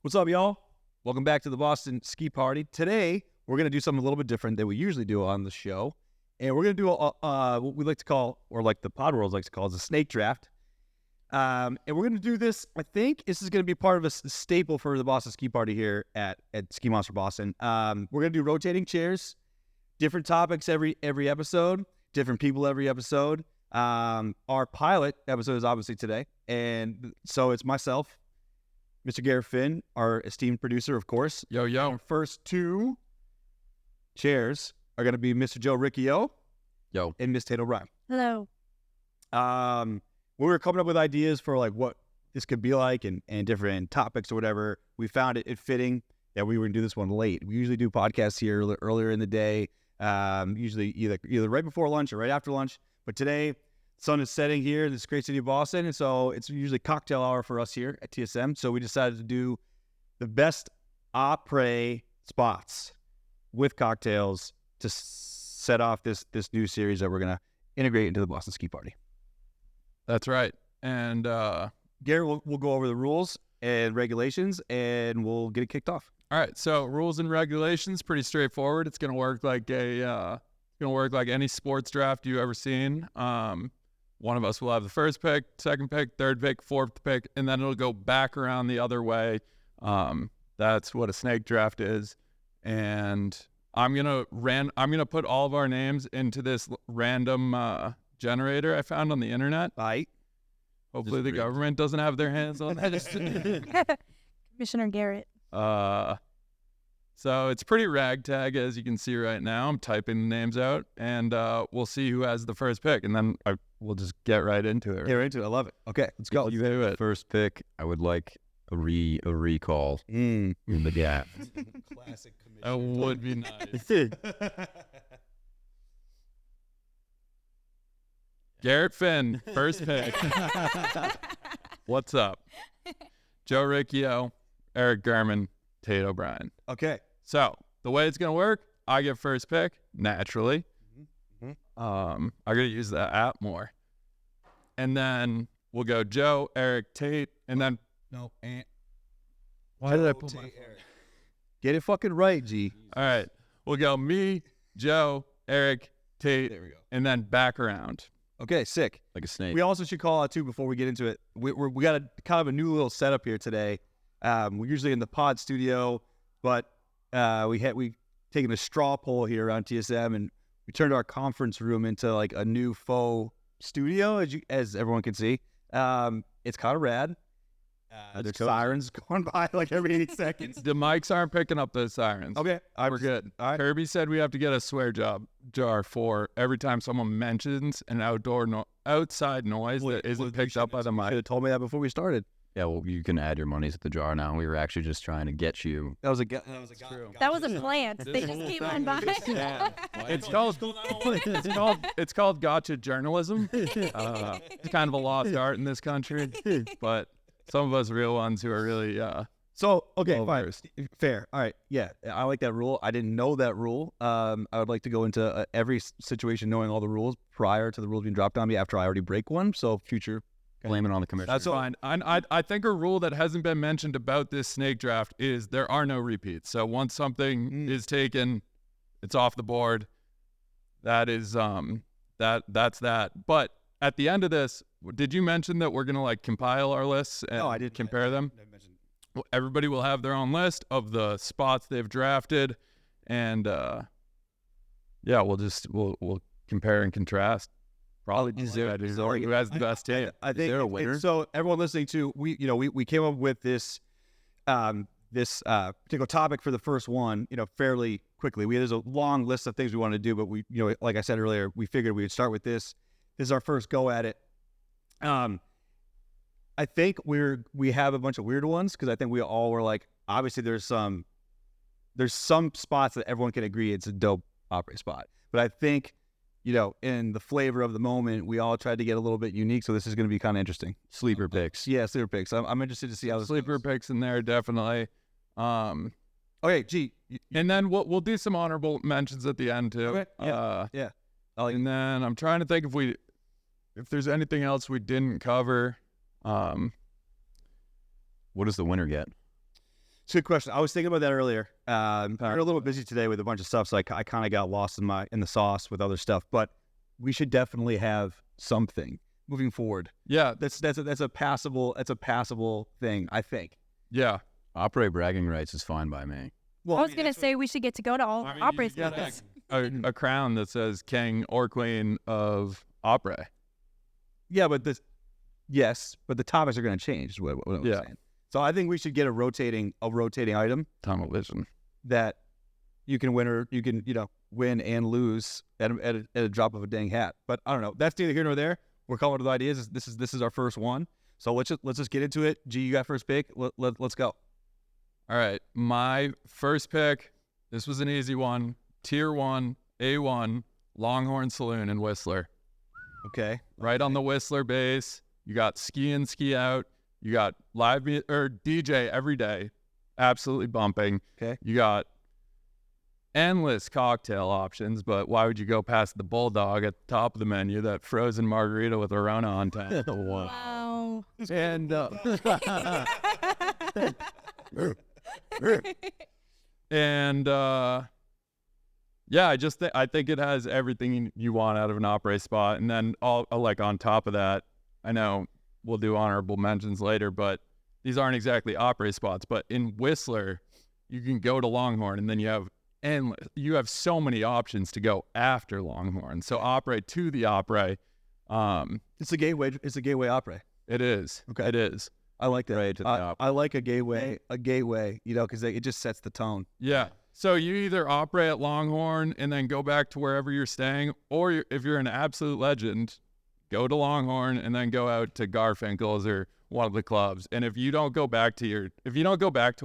What's up, y'all? Welcome back to the Boston Ski Party. Today, we're going to do something a little bit different than we usually do on the show. And we're going to do what we like to call, or like the Pod World likes to call, is a snake draft. And we're going to do this, I think this is going to be part of a staple for the Boston Ski Party here at Ski Monster Boston. We're going to do rotating chairs, different topics every episode, different people every episode. Our pilot episode is obviously today. And so it's myself, Mr. Garrett Finn, our esteemed producer, of course. Yo. Our first two chairs are going to be Mr. Joe Riccio. Yo. And Miss Tate O'Brien. Hello. When we were coming up with ideas for like what this could be like and different topics or whatever, we found it fitting that we were going to do this one late. We usually do podcasts here earlier in the day, usually either right before lunch or right after lunch. But today, sun is setting here in this great city of Boston, and so it's usually cocktail hour for us here at TSM. So we decided to do the best Après spots with cocktails to set off this new series that we're going to integrate into the Boston Ski Party. That's right. And Garrett, we'll go over the rules and regulations, and we'll get it kicked off. all right, so rules and regulations, pretty straightforward. It's going to work like any sports draft you've ever seen. One of us will have the first pick, second pick, third pick, fourth pick, and then it'll go back around the other way. That's what a snake draft is. And I'm gonna put all of our names into this random generator I found on the internet. Right. Hopefully the government doesn't have their hands on that. Commissioner Garrett. So it's pretty ragtag, as you can see right now. I'm typing the names out, and we'll see who has the first pick, and then we'll just get right into it. Get right into it. I love it. Okay, let's go. You do it. First pick, I would like a recall in the gap. Classic commission. That would be nice. Garrett Finn, first pick. What's up? Joe Riccio, Eric Gurman, Tate O'Brien. Okay. So the way it's gonna work, I get first pick naturally. I gotta use that app more, and then we'll go Joe, Eric, Tate, and then No. why did I put my? Get it fucking right, G. All right, we'll go me, Joe, Eric, Tate, There we go. and then back around. Okay, sick. Like a snake. We also should call out too before we get into it. We got a kind of a new little setup here today. We're usually in the pod studio, but we taken a straw poll here around TSM, and we turned our conference room into like a new faux studio, as everyone can see. It's kind of rad. There's sirens going by like every 8 seconds. The mics aren't picking up those sirens. Okay, We're good. All right. Kirby said we have to get a swear jar for every time someone mentions an outside noise that isn't picked up by the You mic. should have told me that before we started. Yeah, well, you can add your monies at the jar now. We were actually just trying to get you. That was a That was a plant. They just came on by. It's called gotcha journalism. It's kind of a lost art in this country, but some of us real ones who are really So, okay, well fine. versed. Fair. All right. Yeah, I like that rule. I didn't know that rule. I would like to go into every situation knowing all the rules prior to the rules being dropped on me after I already break one. So, future. Blame it on the commissioner. That's fine. I think a rule that hasn't been mentioned about this snake draft is there are no repeats. So once something is taken, it's off the board. That is that's that. But at the end of this, did you mention that we're gonna like compile our lists and No, I didn't. compare them? Well, everybody will have their own list of the spots they've drafted, and yeah, we'll compare and contrast. Probably who has the best tape. I think there a winner? So everyone listening to we came up with this particular topic for the first one, fairly quickly. There's a long list of things we wanted to do, but we, like I said earlier, we figured we would start with this. This is our first go at it. I think we have a bunch of weird ones because I think we all were like, obviously there's some spots that everyone can agree it's a dope Après spot, but I think in the flavor of the moment, we all tried to get a little bit unique. So this is going to be kind of interesting. Sleeper picks. Yeah, sleeper picks. I'm interested to see how this Sleeper goes. picks in there definitely. Okay, G. And then we'll do some honorable mentions at the end too. Okay. Yeah. And then I'm trying to think if there's anything else we didn't cover. What does the winner get? It's a good question. I was thinking about that earlier. I'm a little busy today with a bunch of stuff, so I kind of got lost in the sauce with other stuff. But we should definitely have something moving forward. Yeah, That's a passable thing, I think. yeah. Après bragging rights is fine by me. Well, I was gonna say we should get to go to all Après Yeah, spots. a crown that says king or queen of Après. yeah, but the topics are going to change. Is what I'm Yeah. saying. So I think we should get a rotating item Tunnel vision. that you can win and lose at a drop of a dang hat. But I don't know. That's neither here nor there. We're coming up with ideas. This is our first one. So let's just get into it. G, you got first pick. Let's go. All right, my first pick. This was an easy one. Tier 1, A1, Longhorn Saloon in Whistler. Okay. Right on the Whistler base. You got ski in, ski out. You got live DJ every day, absolutely bumping. Okay. You got endless cocktail options, but why would you go past the Bulldog at the top of the menu, that frozen margarita with a Rona on top? Wow. And yeah, I think it has everything you want out of an Après spot. And then on top of that, I know we'll do honorable mentions later, but these aren't exactly Après spots. But in Whistler, you can go to Longhorn, and then you have so many options to go after Longhorn. So Après to the Après, It's a gateway. It's a gateway opera. it is. Okay. It is. I like that. Right to the top. I like a gateway. Because it just sets the tone. Yeah. So you either Après at Longhorn and then go back to wherever you're staying, or if you're an absolute legend, go to Longhorn and then go out to Garfinkel's or one of the clubs. And if you don't go back to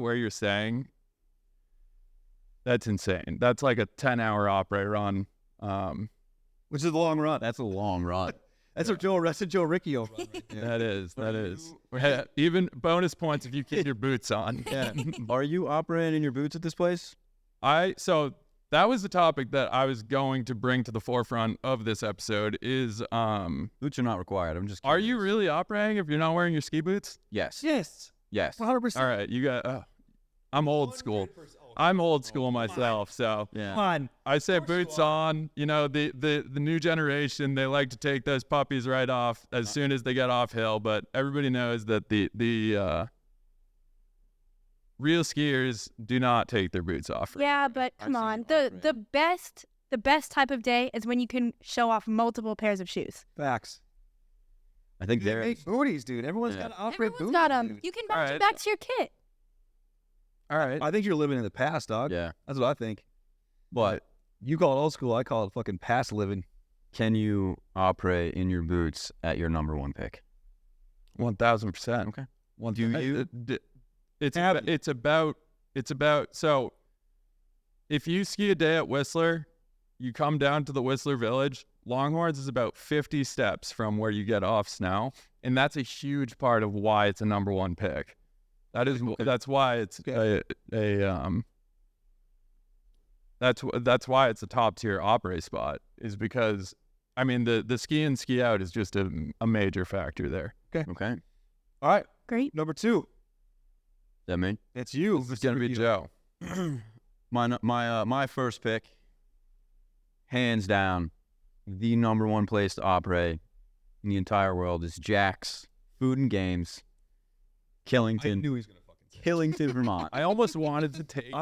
where you're staying, that's insane. That's like a 10-hour Après run. Which is a long run. That's a long run. That's a Joe Riccio run. Right there. That is. Even bonus points if you keep your boots on. Yeah. Are you operating in your boots at this place? So that was the topic that I was going to bring to the forefront of this episode is, Boots are not required. I'm just are curious. you really operating if you're not wearing your ski boots? Yes. Yes. Yes. 100%. All right, you got, I'm old school. I'm old school myself, so Yeah. Come on. I say boots on. You know, the new generation, they like to take those puppies right off as soon as they get off hill, but everybody knows that the real skiers do not take their boots off. Yeah, but come seen on. you The best type of day is when you can show off multiple pairs of shoes. Facts. I think They're there. big booties, dude. Everyone's Yeah. got to operate Everyone's booties. got them. dude. You can All match right. it back to your kit. All right. I think you're living in the past, dog. Yeah. That's what I think. But You call it old school. I call it fucking past living. can you operate in your boots at your number one pick? 1,000%. Okay. Do you? It's about so if you ski a day at Whistler, you come down to the Whistler Village. Longhorns is about 50 steps from where you get off snow, and that's a huge part of why it's a number one pick. That's why it's that's why it's a top tier Après spot, is because I mean the ski in, ski out is just a major factor there. Okay. All right. Great. Number 2. That mean? It's you. It's gonna be Joe. My first pick, hands down, the number one place to operate in the entire world is Jack's Food and Games, I Killington, knew he was gonna fucking say Killington, Vermont. I almost wanted to take it.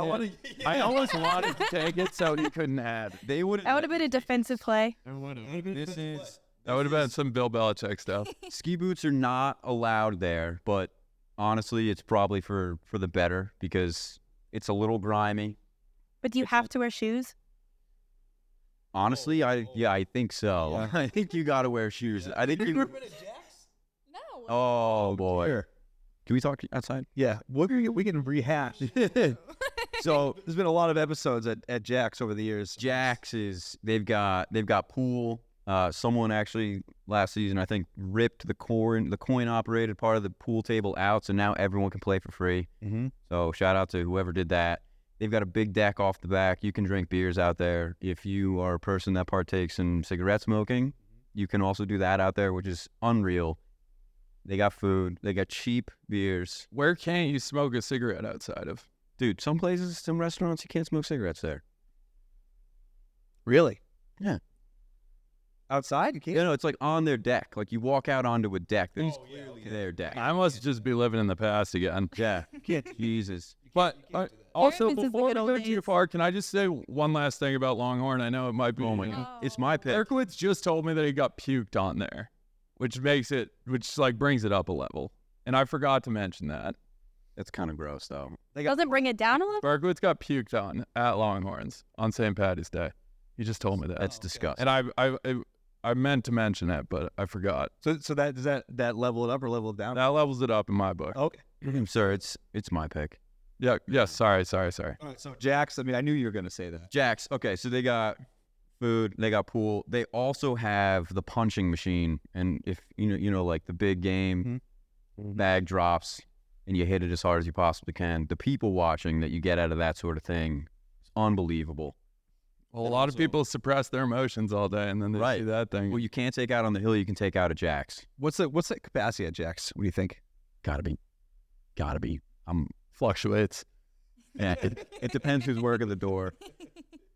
I almost wanted to take it so he couldn't add. They would That would have been a defensive play. This is That would have been some Bill Belichick stuff. ski boots are not allowed there, but honestly, it's probably for the better because it's a little grimy. But do you have to wear shoes? Honestly, I think so. Yeah. I think you got to wear shoes. I think you. No. Oh boy. Here. Can we talk outside? Yeah, we can rehash. So there's been a lot of episodes at Jack's over the years. Jack's they've got pool. Someone actually last season I think ripped the coin operated part of the pool table out, so now everyone can play for free. Mm-hmm. So shout out to whoever did that. They've got a big deck off the back. You can drink beers out there. If you are a person that partakes in cigarette smoking, you can also do that out there, which is unreal. They got food. They got cheap beers. Where can't you smoke a cigarette outside of? Dude, some places, some restaurants, you can't smoke cigarettes there. Really? Yeah. Outside? You can't? You know, it's like on their deck. Like you walk out onto a deck that is clearly their deck. I must just be living in the past again. Yeah. Jesus. But also, Paris is the before we good go old too days. far, can I just say one last thing about Longhorn? I know it might be. Oh my God. It's my pick. Erkowitz just told me that he got puked on there, which like brings it up a level. And I forgot to mention that. That's kind of gross, though. Doesn't bring it down a little? Berkowitz got puked on at Longhorns on St. Patty's Day. He just told me that. That's disgusting. And I meant to mention that, but I forgot. So that does that level it up or level it down? That levels it up in my book. Okay. Sir, it's my pick. Yeah. Sorry. All right. So Jax, I mean, I knew you were gonna say that. Jax. Okay, so they got food. They got pool. They also have the punching machine. And if you know, like the big game, bag drops, and you hit it as hard as you possibly can. The people watching that you get out of that sort of thing is unbelievable. Well, a lot of people suppress their emotions all day, and then they see that thing. Well, you can't take out on the hill. You can take out at Jax. What's the capacity at Jax? What do you think? Gotta be. Fluctuates. Yeah, it depends who's working the door.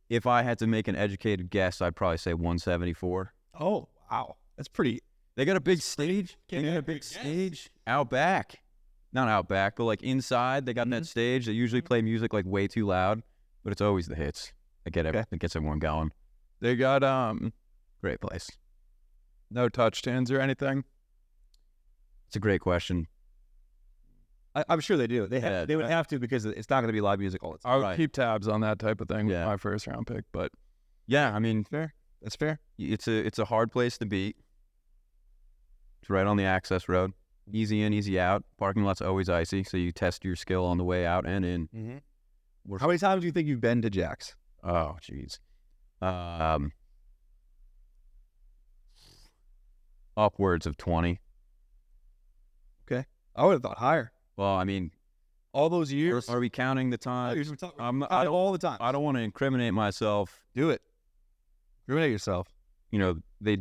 If I had to make an educated guess, I'd probably say 174. Oh, wow. That's pretty. They got a big stage. They got a big stage out back. Not out back, but like inside. They got that stage. They usually play music like way too loud, but it's always the hits that gets everyone going. They got Great place. no touch stands or anything. It's a great question. I'm sure they do. They Yeah, would have to because it's not going to be live music all the time. I would keep tabs on that type of thing with Yeah. my first round pick, but Yeah, I mean, Fair. That's fair. it's a hard place to beat. It's right on the access road. Easy in, easy out. Parking lot's always icy, so you test your skill on the way out and in. Mm-hmm. How many times do you think you've been to Jax? Oh, jeez. Upwards of 20. I would have thought higher. Well, I mean, All those years. are we counting the time? All the time. I don't want to incriminate myself. Do it. Ruinate yourself. You know, they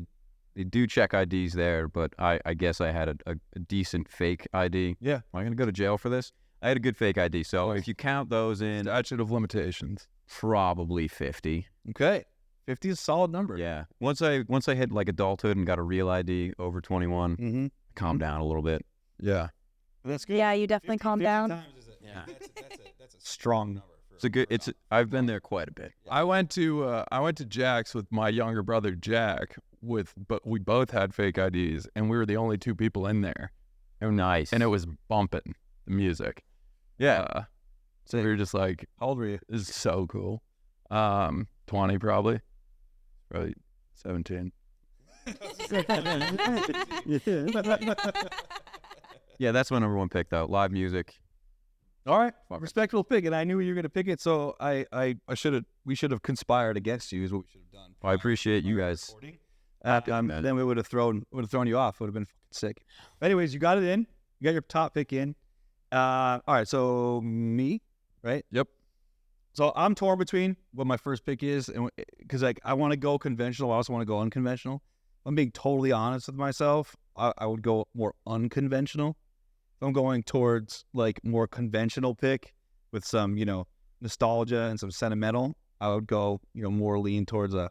do check IDs there, but I guess I had a decent fake ID. Yeah. Am I going to go to jail for this? I had a good fake ID. So if you count those in, statute of limitations. probably 50. Okay. 50 is a solid number. Yeah. Once I hit like adulthood and got a real ID over 21, Mm-hmm. calmed down a little bit. Yeah. That's good. Yeah, you definitely calm down. Yeah. That's a strong number. I've been there quite a bit. I went to Jack's with my younger brother Jack but we both had fake IDs and we were the only two people in there. Oh, nice. And it was bumping the music. Yeah. So we were just like, How old were you? this is so cool. 20 probably 17. Yeah, that's my number one pick though. Live music. All right. Respectable pick. And I knew you were going to pick it. So we should have conspired against you is what we should have done. I appreciate you guys. Then we would have thrown you off. Would have been sick. Anyways, you got it in. You got your top pick in. All right. So me, right? Yep. So I'm torn between what my first pick is, and because like I want to go conventional, I also want to go unconventional. If I'm being totally honest with myself, I would go more unconventional. If I'm going towards like more conventional pick with some, nostalgia and some sentimental, I would go, more lean towards an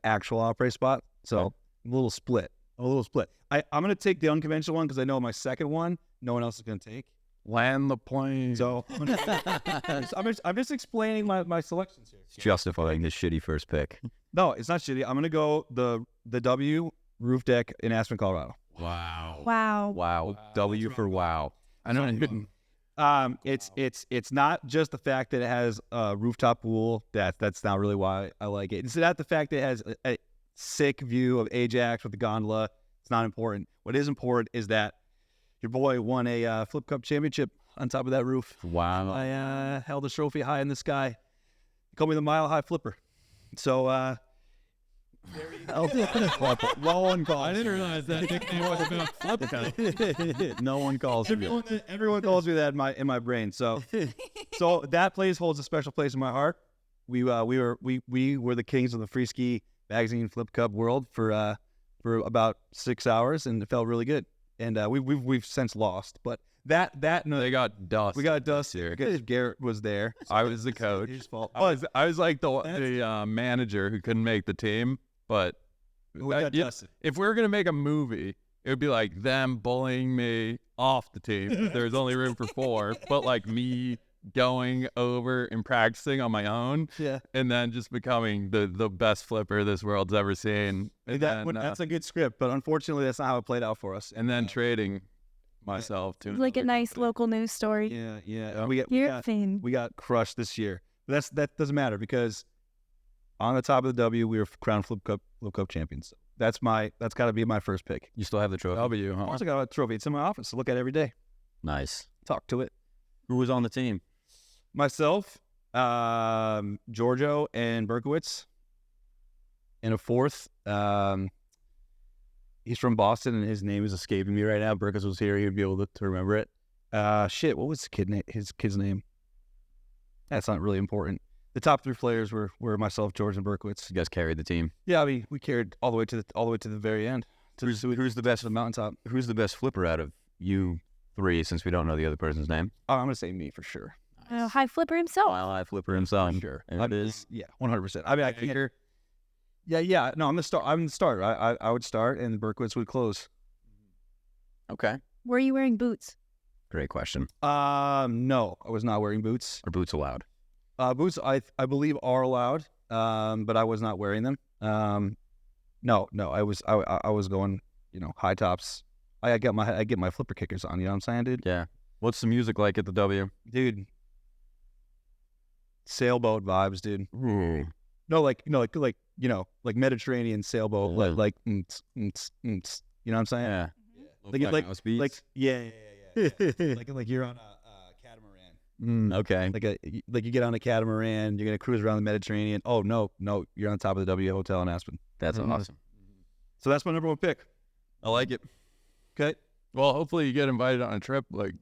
actual Après spot. So a little split. I'm gonna take the unconventional one because I know my second one, no one else is gonna take. Land the plane. So I'm just explaining my selections here. Justifying his shitty first pick. No, it's not shitty. I'm gonna go the W roof deck in Aspen, Colorado. Wow. Wow. Wow. W for wow. I know you couldn't. It's not just the fact that it has a rooftop pool. That's not really why I like it. It's not the fact that it has a sick view of Ajax with the gondola. It's not important. What is important is that your boy won a Flip Cup championship on top of that roof. Wow. I held a trophy high in the sky. They call me the Mile High Flipper. So no one calls. I didn't realize that nickname was about flip cup. No one calls you. Everyone calls me that in my brain. So that place holds a special place in my heart. We were the kings of the free ski magazine Flip Cup world for about 6 hours, and it felt really good. and we've since lost. But that no, They got dust. we got dust here. because Garrett was there. I was the coach. His fault. I was like the manager who couldn't make the team. But We got yeah, dusted. if we were gonna make a movie, it would be like them bullying me off the team. There's only room for 4, but like me going over and practicing on my own, Yeah. and then just becoming the best flipper this world's ever seen. And then, That's a good script, but unfortunately, that's not how it played out for us. and then trading myself to It's like a another nice company. local news story. Yeah. Garrett fan. We got crushed this year. But that doesn't matter because on the top of the W, we were crowned Flip Cup champions. That's got to be my first pick. You still have the trophy. W, I huh? also got a trophy. It's in my office. So look at it every day. Nice. Talk to it. Who was on the team? Myself, Giorgio, and Berkowitz. And a fourth, he's from Boston, and his name is escaping me right now. Berkowitz was here; he would be able to remember it. What was his kid's name? That's not really important. The top 3 players were myself, George, and Berkowitz. You guys carried the team. Yeah, I mean, we carried all the way to the very end. Who's the best of the mountaintop? Who's the best flipper out of you 3? Since we don't know the other person's name. Oh, I'm gonna say me for sure. High flipper himself. Mile High Flipper himself. Sure. And it is. Yeah, 100%. I mean, I can't. Yeah. No, I'm the starter. I would start, and Berkowitz would close. Okay. Were you wearing boots? Great question. No, I was not wearing boots. Are boots allowed? Boots, I believe, are allowed, but I was not wearing them. No, I was going, high tops. I get my flipper kickers on. You know what I'm saying, dude? Yeah. What's the music like at the W? Dude, sailboat vibes, dude. Ooh. No, like Mediterranean sailboat, Yeah. like you know what I'm saying? Yeah. Like House beats? like yeah. like you're on a catamaran. Okay. Like you get on a catamaran, you're gonna cruise around the Mediterranean. Oh no, you're on top of the W Hotel in Aspen. That's Mhm. awesome. So that's my number 1 pick. I like it. Okay. Well, hopefully you get invited on a trip like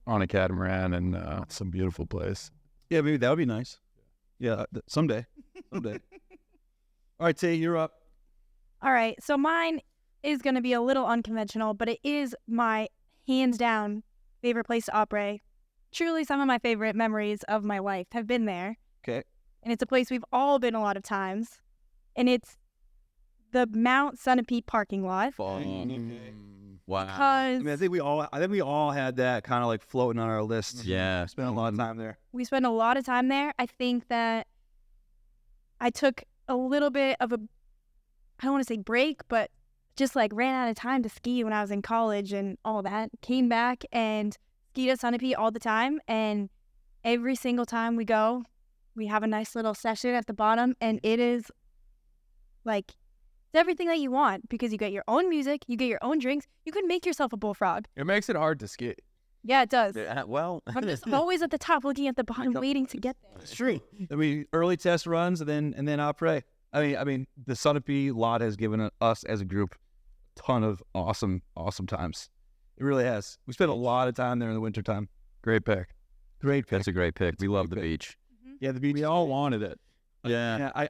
on a catamaran and some beautiful place. Yeah, maybe that would be nice. Yeah, someday. All right, Tate, you're up. All right. So mine is going to be a little unconventional, but it is my hands down favorite place to Après. Truly, some of my favorite memories of my life have been there. Okay. And it's a place we've all been a lot of times. And it's the Mount Sunapee parking lot. Wow. Because I mean, I think we all had that kind of like floating on our list. Yeah. Spent a lot of time there. we spent a lot of time there. I think that I took a little bit of I don't want to say break, but just like ran out of time to ski when I was in college and all that. Came back and skied at Sunapee all the time. And every single time we go, we have a nice little session at the bottom. And it is like, it's everything that you want because you get your own music, you get your own drinks. You can make yourself a bullfrog. It makes it hard to ski. Yeah, it does. Well. I'm just always at the top looking at the bottom, waiting to get there. It's true. I mean, early test runs and then Après. I mean, the Sunapee lot has given us as a group a ton of awesome times. It really has. We spent a lot of time there in the wintertime. Great pick. Great pick. That's a great pick. We love the pick. beach. Yeah, the beach. We all wanted it. Yeah. Yeah,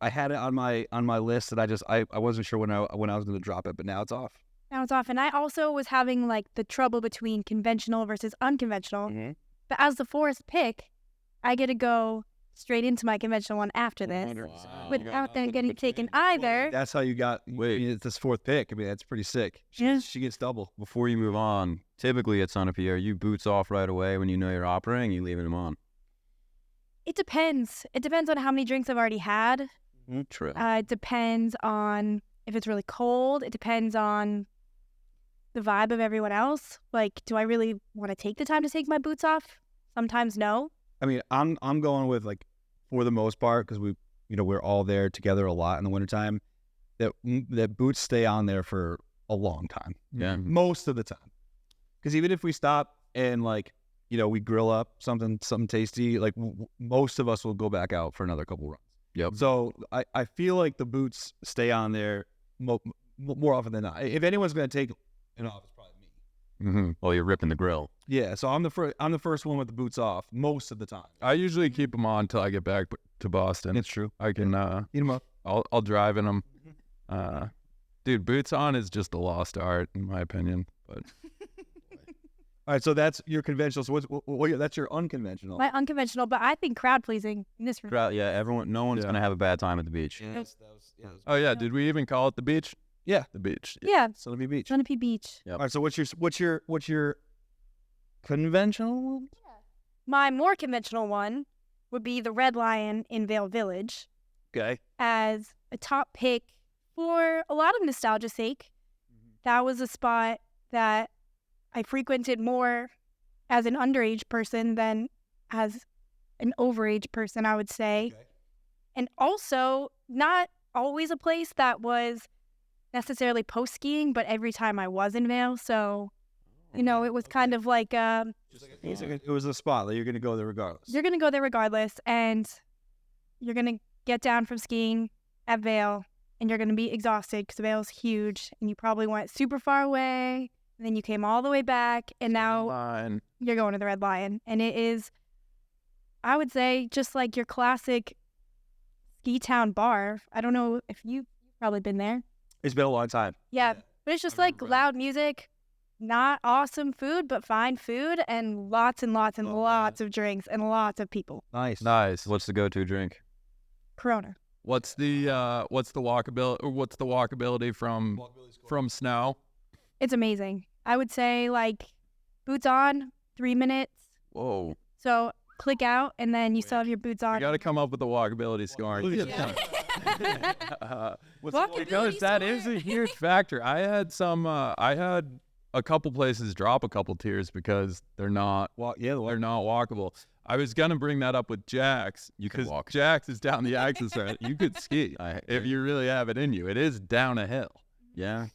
I had it on my list, and I wasn't sure when I was going to drop it, but now it's off. Now it's off. And I also was having like the trouble between conventional versus unconventional. But as the 4th pick, I get to go straight into my conventional one after this without them getting taken either. That's how you got. Wait. I mean, it's this 4th pick. I mean, that's pretty sick. Yeah. She gets double. Before you move on, typically at Sunapee, are you boots off right away when you know you're operating? You leaving them on? It depends. It depends on how many drinks I've already had. True. It depends on if it's really cold. It depends on the vibe of everyone else. Like, do I really want to take the time to take my boots off? Sometimes no. I mean, I'm going with, like, for the most part, because we're all there together a lot in the wintertime, that boots stay on there for a long time. Yeah. Most of the time. Because even if we stop and, like, we grill up something tasty, like most of us will go back out for another couple runs. Yep. So I feel like the boots stay on there more often than not. If anyone's going to take it off, it's probably me. Mm-hmm. Well, you're ripping the grill. Yeah, so I'm the first one with the boots off most of the time. I usually keep them on until I get back to Boston. It's true. I can Eat them up. I'll drive in them. Dude, boots on is just a lost art, in my opinion. But All right, so that's your conventional. So that's your unconventional. My unconventional, but I think crowd pleasing in this room. Crowd, yeah, no one's Yeah. gonna have a bad time at the beach. oh yeah, did we even call it the beach? Yeah. The beach. Yeah, Sunapee Beach. Sunapee Beach. Yep. All right, so what's your conventional one? My more conventional one would be the Red Lion in Vale Village Okay. as a top pick for a lot of nostalgia's sake. That was a spot that I frequented more as an underage person than as an overage person, I would say. Okay. And also not always a place that was necessarily post skiing, but every time I was in Vale. So, it was kind of like It was a spot that you're going to go there regardless. you're going to go there regardless, and you're going to get down from skiing at Vale, and you're going to be exhausted because Vale's huge, and you probably went super far away, and then you came all the way back, and now Line. you're going to the Red Lion. And it is, I would say, just like your classic ski town bar. I don't know if you've probably been there. It's been a long time. Yeah, but it's just like loud music, not awesome food, but fine food, and lots and lots and Love lots of drinks and lots of people. Nice. Nice. What's the go-to drink? Corona. What's the walkability from snow? It's amazing. I would say like boots on, 3 minutes. Whoa. So click out, and then you still have your boots You on. got to come up with a walkability scoring. Yeah. Walkability Because that score. is a huge factor. I had a couple places drop a couple tiers because they're not walkable. I was gonna bring that up with Jax. You can because walk. Jax is down the access road. You could ski if you really have it in you. It is down a hill. Yeah.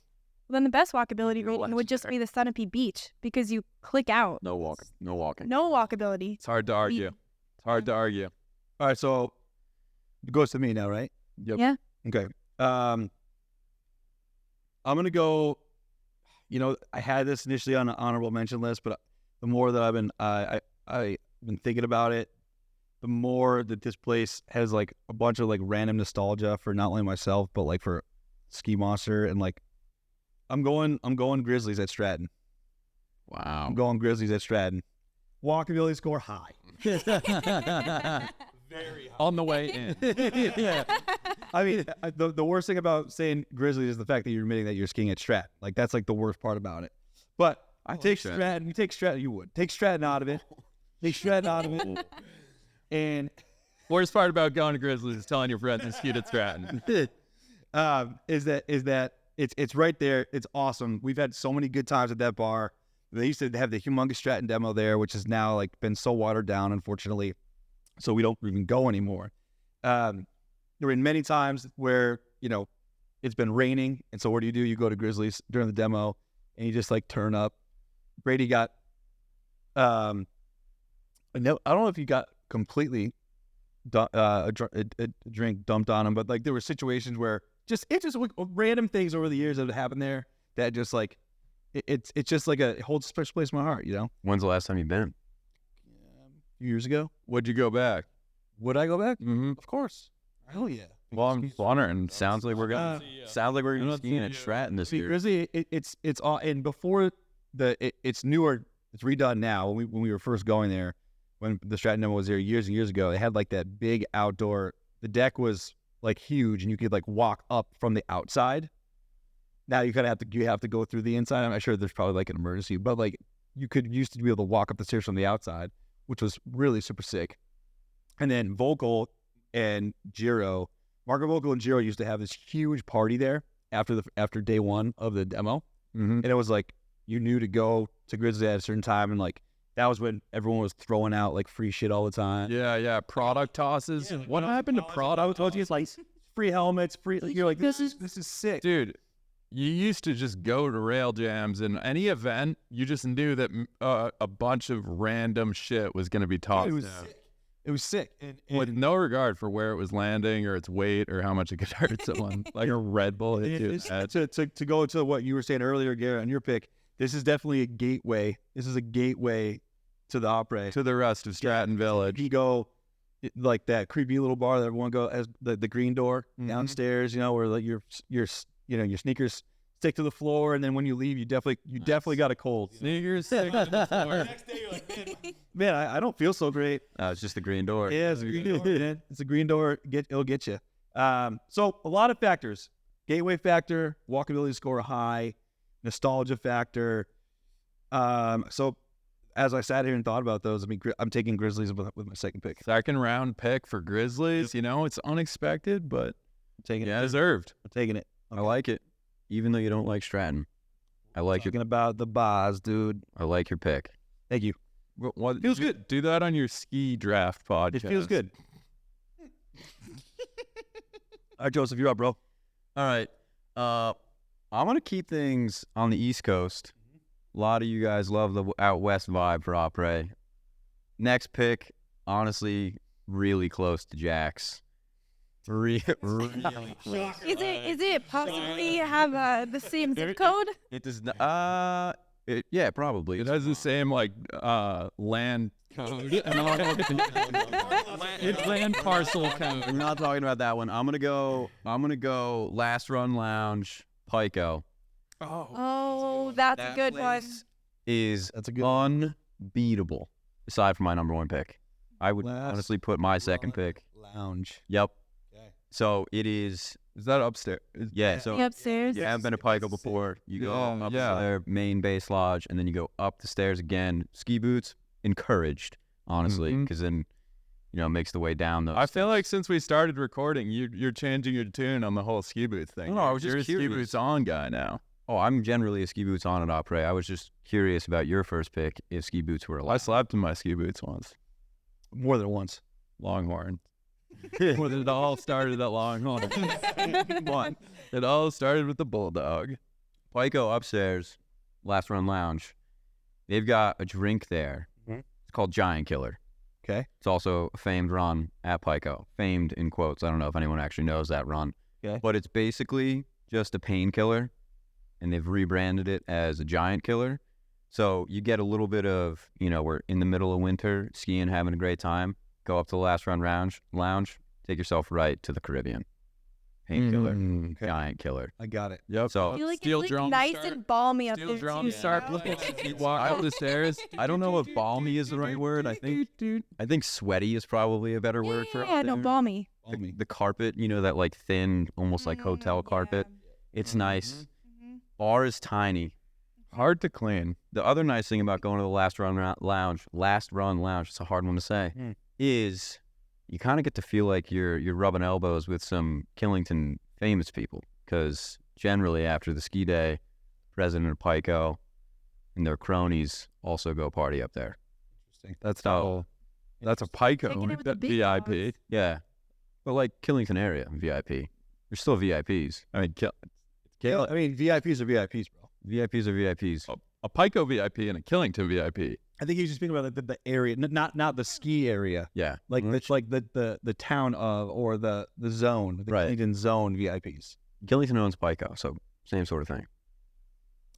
Then the best walkability You're rating would just there. be the Sunapee Beach because you click out. No walking. No walking. No walkability. It's hard to argue. It's hard to argue. All right, so it goes to me now, right? Yep. Yeah. Okay. I'm gonna go. I had this initially on an honorable mention list, but the more that I've been thinking about it, the more that this place has like a bunch of like random nostalgia for not only myself but like for Ski Monster, and like I'm going Grizzlies at Stratton. Wow. I'm going Grizzlies at Stratton. Walkability score high. On the way in. Yeah. I mean, the worst thing about saying Grizzlies is the fact that you're admitting that you're skiing at Stratton. Like, that's like the worst part about it. But I take Stratton. Stratton. You take Stratton, you would. Take Stratton out of it. Take Stratton out of it. And Worst part about going to Grizzlies is telling your friends you skied at Stratton. is that it's right there. It's awesome. We've had so many good times at that bar. They used to have the humongous Stratton demo there, which has now like been so watered down, unfortunately. So we don't even go anymore. There were many times where, it's been raining. And so what do? You go to Grizzlies during the demo and you just like turn up. Brady got, I don't know if he got completely a drink dumped on him, but like there were situations where it's just like, random things over the years that have happened there that just like, it's just like it holds a special place in my heart, When's the last time you've been? A few years ago. Would you go back? Would I go back? Mm-hmm. Of course. Hell yeah. Well, I'm wondering. Sounds like we're going. Sounds like we're going to be skiing at Stratton this year. Grizzly, it's all, and before it's newer, it's redone now. When we were first going there, when the Stratton demo was there years and years ago, they had like that big outdoor. The deck was like huge, and you could like walk up from the outside. Now you have to go through the inside. I'm not sure there's probably like an emergency, but like used to be able to walk up the stairs from the outside, which was really super sick. And then Marco Vocal and Giro used to have this huge party there after day one of the demo. Mm-hmm. And it was like, you knew to go to Grizzly at a certain time. And like, that was when everyone was throwing out like free shit all the time. Yeah. Product tosses. Yeah, What happened to product tosses? Like free helmets, free, you're like, this is sick. Dude, you used to just go to rail jams and any event, you just knew that a bunch of random shit was going to be tossed It was down. sick. It was sick. With no regard for where it was landing or its weight or how much it could hurt someone. Like a Red Bull hit you in the head. To go to what you were saying earlier, Garrett, on your pick, this is definitely a gateway. This is a gateway to the Après. To the rest of Stratton Village. You go like that creepy little bar that everyone go as the green door downstairs, where like you're your sneakers stick to the floor, and then when you leave, you definitely got a cold. Sneakers stick to the floor. Next day, you're like, man, I don't feel so great. It's just the green door. Yeah, it's a green door, man. It's a green door. It'll get you. So a lot of factors: gateway factor, walkability score high, nostalgia factor. So as I sat here and thought about those, I mean, I'm taking Grizzlies with my second pick. Second round pick for Grizzlies. It's unexpected, but I'm taking it. deserved. I'm taking it. I like it, even though you don't like Stratton. I like your Talking about the bars, dude. I like your pick. Thank you. What, Feels good. Do that on your ski draft podcast. It feels good. All right, Joseph, you're up, bro. All right. I'm gonna keep things on the East Coast. A lot of you guys love the out west vibe for Après. Next pick, honestly, really close to Jack's. Really close. Is it possibly have the same zip code? It does not. Yeah, probably. It has the same land code. It's land parcel code. I'm not talking about that one. I'm gonna go Last Run Lounge, Pico. Oh, that's a good one. That's a good unbeatable. Aside from my number one pick, I would honestly put my second pick. Lounge. Yep. Okay. So it is. Is that upstairs? Yeah. So The upstairs. you haven't been to Pico before. You go up to their main base lodge, and then you go up the stairs again. Ski boots encouraged, honestly, because then it makes the way down those. I feel like since we started recording, you're changing your tune on the whole ski boots thing. No, I was just You're a ski curious. boots on guy now. Oh, I'm generally a ski boots on at Après. I was just curious about your first pick if ski boots were allowed. I slept in my ski boots once. More than once. Longhorn. Well, it all started at Longhorn. It all started with the Bulldog. Pico upstairs, Last Run Lounge. They've got a drink there. Mhm. It's called Giant Killer. Okay. It's also a famed run at Pico. Famed in quotes. I don't know if anyone actually knows that run. Okay. But it's basically just a painkiller, and they've rebranded it as a Giant Killer. So you get a little bit of, we're in the middle of winter, skiing, having a great time. Go up to the Last Run Lounge, take yourself right to the Caribbean. Painkiller, Okay. Giant Killer. I got it. Yep. So I feel like Steel it's drum nice start. and balmy up Steel there drum too. start. You walk up the stairs. I don't know if balmy is the right word. I think sweaty is probably a better word for Yeah, up no, there. balmy. The carpet, that thin, almost like hotel carpet. Yeah. It's nice. Mhm. Bar is tiny. Hard to clean. The other nice thing about going to the Last Run Lounge, it's a hard one to say, is you kind of get to feel like you're rubbing elbows with some Killington famous people, because generally after the ski day, President of Pico and their cronies also go party up there. That's that's a Pico Taking it with the that big VIP. dogs. Yeah, but like Killington area VIP, they're still VIPs. I mean, I mean, VIPs are VIPs, bro. VIPs are VIPs. a Pico VIP and a Killington VIP. I think he's just speaking about the area, not the ski area. Yeah, Like it's like the town of or the zone, the Right. Killington zone VIPs. Killington owns Pico, so same sort of thing.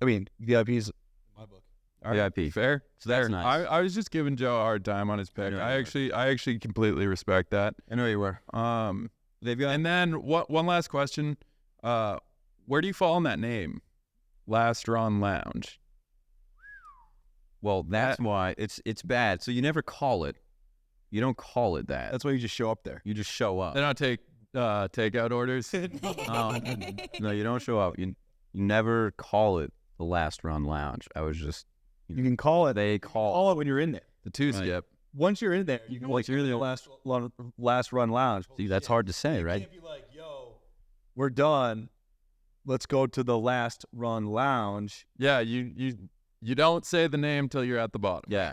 I mean, VIPs. In my book. VIP. Fair. So that's Fair. nice. I was just giving Joe a hard time on his pick. know I you actually completely respect that. I know you were. They've got And then one last question. Where do you fall on that name? Last Run Lounge. well, that's why it's bad. So you never call it. You don't call it that. That's why you just show up there. You just show up. They don't take takeout orders. No, you don't show up. You never call it the Last Run Lounge. I was just You can call it. they Call it when you're in there. The two Right. skip. Once you're in there, you can like you're the last run lounge. See, that's hard to say, right? Can't be like, yo, we're done. Let's go to the last run lounge. Yeah, you don't say the name till you're at the bottom. Yeah,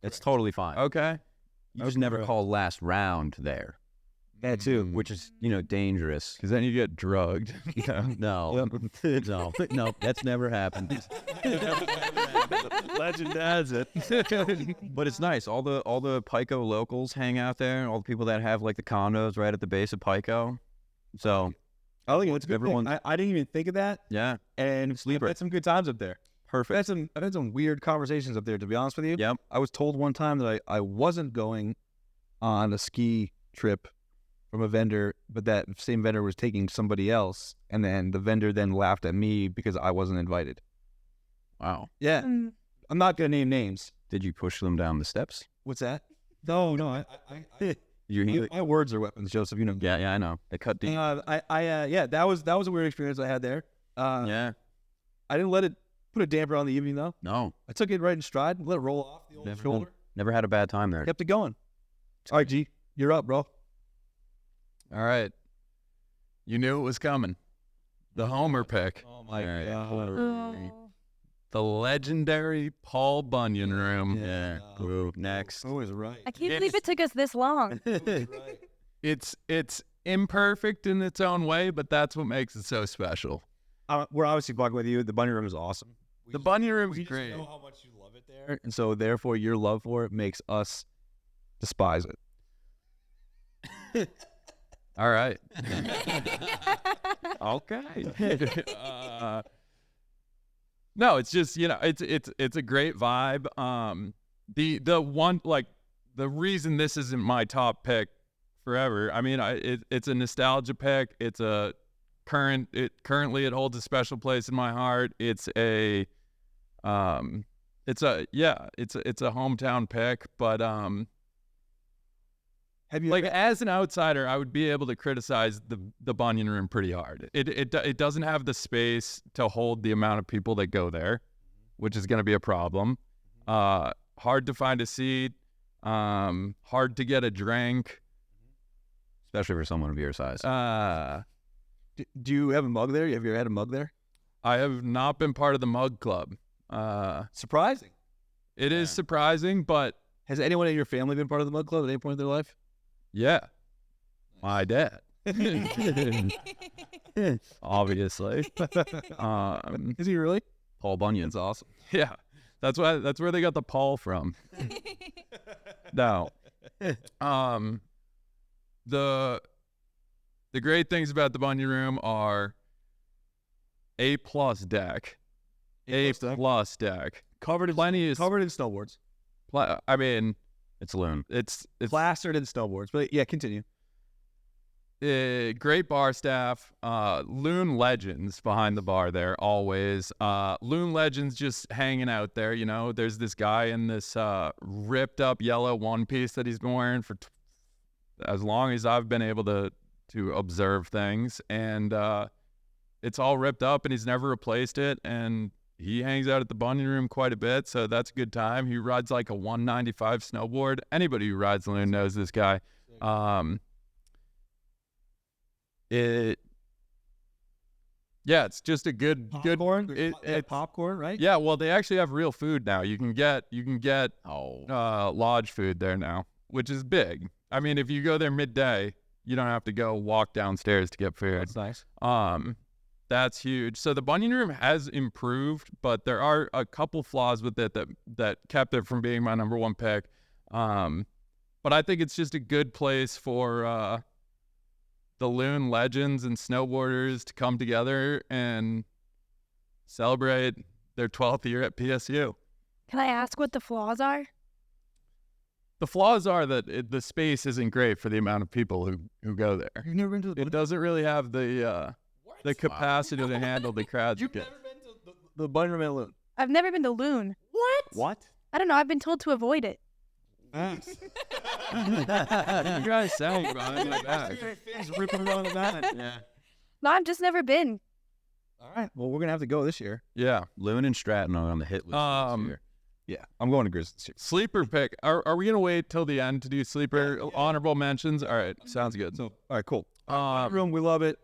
it's totally fine. Okay. You just never call last round there, That too. which is dangerous. Because then you get drugged. No, no, that's never happened. Legend has it. But it's nice. All the Pico locals hang out there. All the people that have like the condos right at the base of Pico. So I think it's a good. Everyone- I didn't even think of that. yeah, And Sleeper. I've had some good times up there. perfect. I've had some weird conversations up there, to be honest with you. Yep. I was told one time that I wasn't going on a ski trip from a vendor, but that same vendor was taking somebody else, and then the vendor then laughed at me because I wasn't invited. Wow. Yeah, Mm. I'm not gonna name names. Did you push them down the steps? What's that? No, Did you hear? my words are weapons, Joseph. You know. Yeah, I know. They cut deep. Yeah, that was a weird experience I had there. Yeah. I didn't let it put a damper on the evening though. No. I took it right in stride, let it roll off the old shoulder, Never had a bad time there. kept it going. All right, G, you're up, bro. All right. You knew it was coming. The homer pick. Oh my All right. god. Oh. The legendary Paul Bunyan room. Yeah. Ooh, next. Always right. I can't believe it took us this long. It's imperfect in its own way, but that's what makes it so special. We're obviously fucking with you. The bunny room is awesome. The Bunyan room We is just great. know how much you love it there, and so therefore your love for it makes us despise it. All right. Okay. No, it's just, it's a great vibe. The one, like, the reason this isn't my top pick forever, I mean, it's a nostalgia pick. It's currently it holds a special place in my heart. It's a hometown pick, but Have you like, as an outsider, I would be able to criticize the Bunyan room pretty hard. It doesn't have the space to hold the amount of people that go there, which is going to be a problem. Hard to find a seat, hard to get a drink. Especially for someone of your size. do you have a mug there? Have you ever had a mug there? I have not been part of the mug club. Surprising. It is surprising, but Has anyone in your family been part of the mug club at any point in their life? yeah, my dad. Obviously. Is he really? Paul Bunyan's That's awesome. Yeah, that's where they got the Paul from. No. The great things about the Bunyan room are A+ deck. A+ deck. Covered in Plenty covered in snowboards. I mean, It's loon. it's Plastered in snowboards. But yeah, continue. great bar staff. Loon legends behind the bar there always. Loon legends just hanging out there. You know, there's this guy in this ripped up yellow one piece that he's been wearing for as long as I've been able to observe things, and it's all ripped up, and he's never replaced it, and he hangs out at the Bunyan room quite a bit, so that's a good time. He rides like a 195 snowboard. Anybody who rides Loon knows this guy. It's just a good Popcorn? It's popcorn, right? yeah. Well, they actually have real food now. You can get lodge food there now, which is big. I mean, if you go there midday, you don't have to go walk downstairs to get food. That's nice. That's huge. So the Bunyan room has improved, but there are a couple flaws with it that kept it from being my number one pick. But I think it's just a good place for the Loon legends and snowboarders to come together and celebrate their 12th year at PSU. Can I ask what the flaws are? The flaws are that the space isn't great for the amount of people who go there. You've never been to the It doesn't really have the capacity to handle the crowds. You've never been to the Bunyan room at Loon? I've never been to Loon. What? I don't know. I've been told to avoid it. What are you guys saying behind my back? Fins ripping around the mountain. Yeah. No, I've just never been. All right. Well, we're gonna have to go this year. Yeah. Loon and Stratton are on the hit list this year. Yeah, I'm going to Grizz this year. Sleeper pick. Are we gonna wait till the end to do sleeper honorable mentions? All right. Sounds good. So, all right, cool. Room, we love it.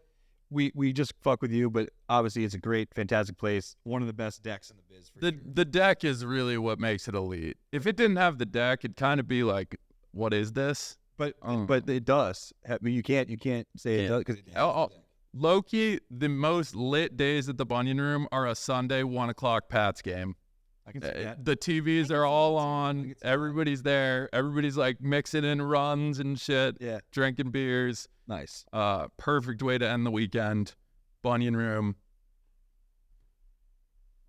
We just fuck with you, but obviously it's a great, fantastic place. One of the best decks in the biz. For sure. The deck is really what makes it elite. If it didn't have the deck, it'd kind of be like, what is this? But it does. I mean, you can't say it does because Low key, the most lit days at the Bunyan room are a Sunday 1 o'clock Pats game. I can see that. The TVs are all on. Everybody's there. Everybody's like mixing in runs and shit. Yeah, Drinking beers. nice. Perfect way to end the weekend. Bunyan room.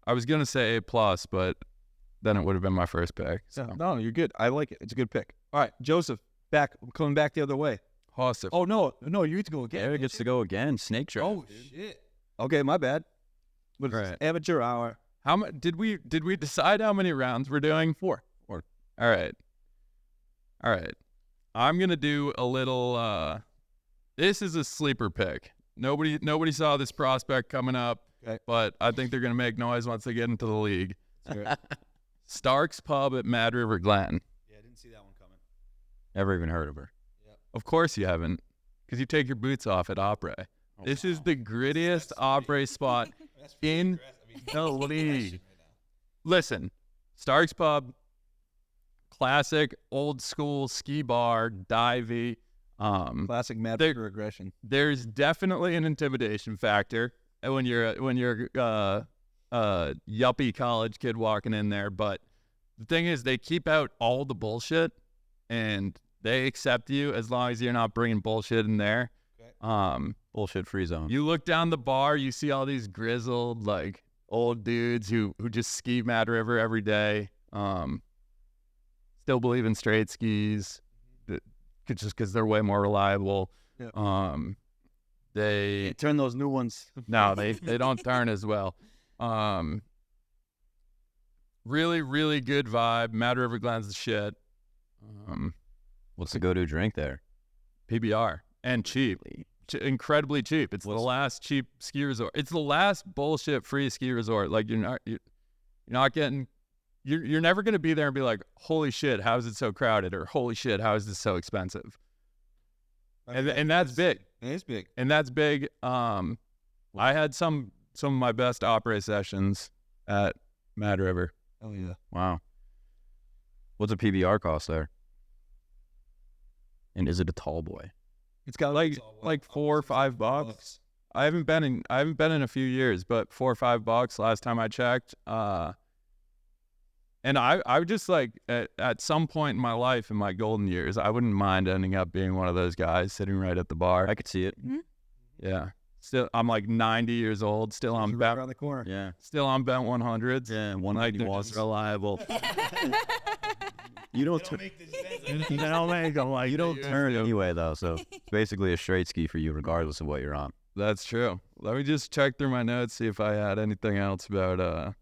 I was gonna say A+, but then it would have been my first pick. So No, you're good. I like it. It's a good pick. All right, Joseph, coming back the other way. Awesome. Oh no, you get to go again. Garrett gets to go again. Snake draft. Oh shit. Okay, my bad. But it's Right. amateur hour. How much did we decide how many rounds we're doing? 4. All right. I'm gonna do a little. This is a sleeper pick. Nobody saw this prospect coming up, Okay. but I think they're gonna make noise once they get into the league. Stark's Pub at Mad River Glen. Yeah, I didn't see that one coming. Never even heard of her. Of course you haven't, because you take your boots off at Après. This is the grittiest Après spot in the league. Listen, Stark's Pub, classic old school ski bar, divey. Classic Mad there- River aggression. There's definitely an intimidation factor when you're a yuppie college kid walking in there. But the thing is, they keep out all the bullshit, and they accept you as long as you're not bringing bullshit in there. Okay. Bullshit free zone. You look down the bar, you see all these grizzled, like, old dudes who just ski Mad River every day. Still believe in straight skis, just because they're way more reliable. Yeah. They Turn those new ones. no, they don't turn as well. Really, really good vibe. Mad River Glen's the shit. What's the go-to drink there? PBR and cheap. Incredibly cheap. It's the last cheap ski resort. It's the last bullshit free ski resort. Like you're not getting. You're never gonna be there and be like, holy shit, how is it so crowded? Or holy shit, how is this so expensive? And that's big. It is big. And that's big. I had some of my best Après sessions at Mad River. Oh yeah. Wow. What's a PBR cost there? And is it a tall boy? It's got Like $4 or $5. I haven't been in a few years, but $4 or $5 last time I checked. And I would just like at some point in my life, in my golden years, I wouldn't mind ending up being one of those guys sitting right at the bar. I could see it. Yeah. Still, I'm like 90 years old. Still on right bent. around the corner. Yeah. Still on bent 100s. Yeah. Like 190 they're was just reliable. You don't turn. You don't turn anyway though, so it's basically a straight ski for you, regardless of what you're on. That's true. Let me just check through my notes, see if I had anything else about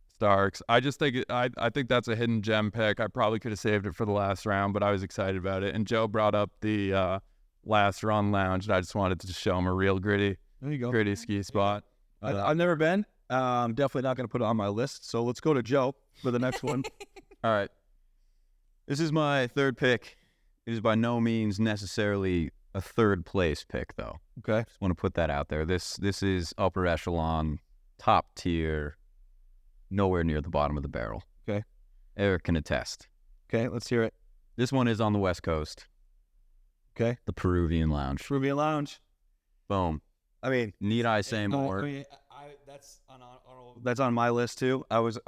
Starks. I just think I think that's a hidden gem pick. I probably could have saved it for the last round, but I was excited about it. And Joe brought up the last run lounge, and I just wanted to show him a real gritty There you go. gritty ski spot. I've never been. I'm definitely not going to put it on my list. So let's go to Joe for the next one. All right. This is my third pick. It is by no means necessarily a third place pick, though. Okay. Just want to put that out there. This is upper echelon, top tier, nowhere near the bottom of the barrel. Okay. Eric can attest. Okay. Let's hear it. This one is on the West Coast. Okay. The Peruvian Lounge. Peruvian Lounge. Boom. I mean, Need I say more? that's on my list too. I was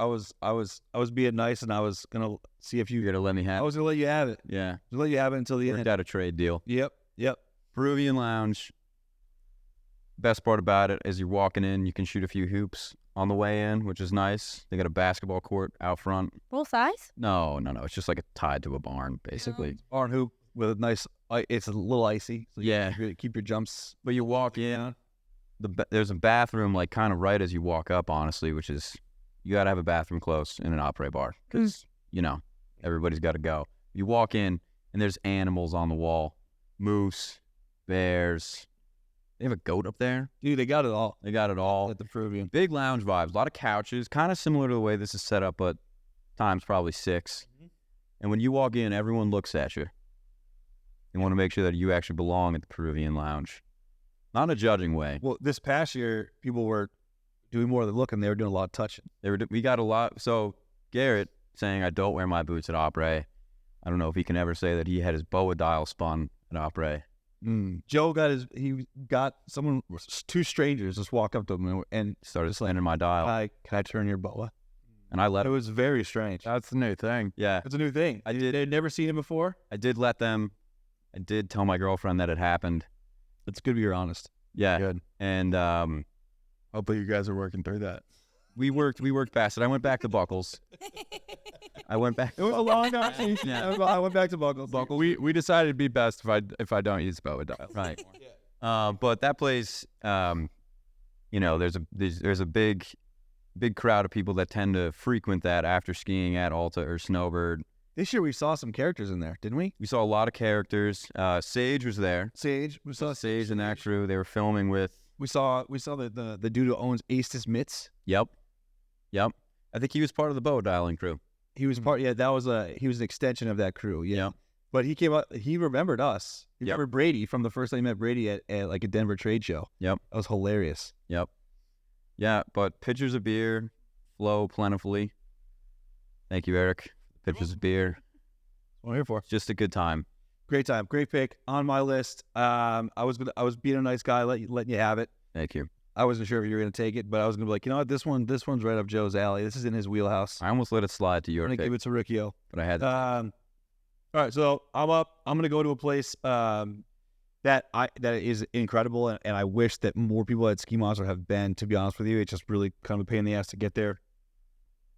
being nice, and I was gonna see if You're you. gonna let me I have? was gonna let you have it. Yeah. Just let you have it until the Worked end. out a trade deal. Yep. Peruvian Lounge. Best part about it is you're walking in, you can shoot a few hoops on the way in, which is nice. They got a basketball court out front. Full size? No. It's just like tied to a barn, basically. Barn hoop with a nice. It's a little icy. So Yeah. You keep your jumps. But you walk in, there's a bathroom like kind of right as you walk up, honestly, which is you got to have a bathroom close in an Après bar because, everybody's got to go. You walk in and there's animals on the wall, moose, bears. They have a goat up there. Dude, they got it all They got it all. at the Peruvian. Big lounge vibes, a lot of couches, kind of similar to the way this is set up, but times probably 6. And when you walk in, everyone looks at you. They want to make sure that you actually belong at the Peruvian Lounge. Not in a judging way. Well, this past year, people were doing more than looking. They were doing a lot of touching. We got a lot. So Garrett saying I don't wear my boots at Après. I don't know if he can ever say that he had his boa dial spun at Après. Joe got two strangers just walk up to him and Started spinning my dial, can I turn your boa? and I let It him. was very strange. That's the new thing. Yeah, It's a new thing. They'd never seen it before. I did let them. I did tell my girlfriend that it happened. It's good to be honest. Yeah, Good. and Hopefully you guys are working through that. we worked past it. I went back to Buckles. I went back. It was a long time. Yeah. I went back to Buckles. We decided it'd be best if I don't use boa dial. Right. But that place, there's a big crowd of people that tend to frequent that after skiing at Alta or Snowbird. This year we saw some characters in there, didn't we? We saw a lot of characters. Sage was there. Sage. We saw Sage and that crew. They were filming with. We saw the dude who owns Aces Mitts. Yep. I think he was part of the bow dialing crew. He was part. Yeah, he was an extension of that crew. Yeah. Yeah. But he came up. He remembered us. He Yep. remembered Brady from the first time he met Brady at like a Denver trade show. Yep. That was hilarious. Yep. Yeah, but pitchers of beer flow plentifully. Thank you, Eric. Pitchers of beer. What I'm here for. Just a good time. Great time. Great pick on my list. I was being a nice guy, letting you have it. Thank you. I wasn't sure if you were gonna take it, but I was gonna be like, you know what, this one's right up Joe's alley. This is in his wheelhouse. I almost let it slide to I'm your gonna pick, give it to Riccio. but I had to. All right, so I'm up. I'm gonna go to a place that is incredible, and I wish that more people at Ski Monster have been. To be honest with you, it's just really kind of a pain in the ass to get there.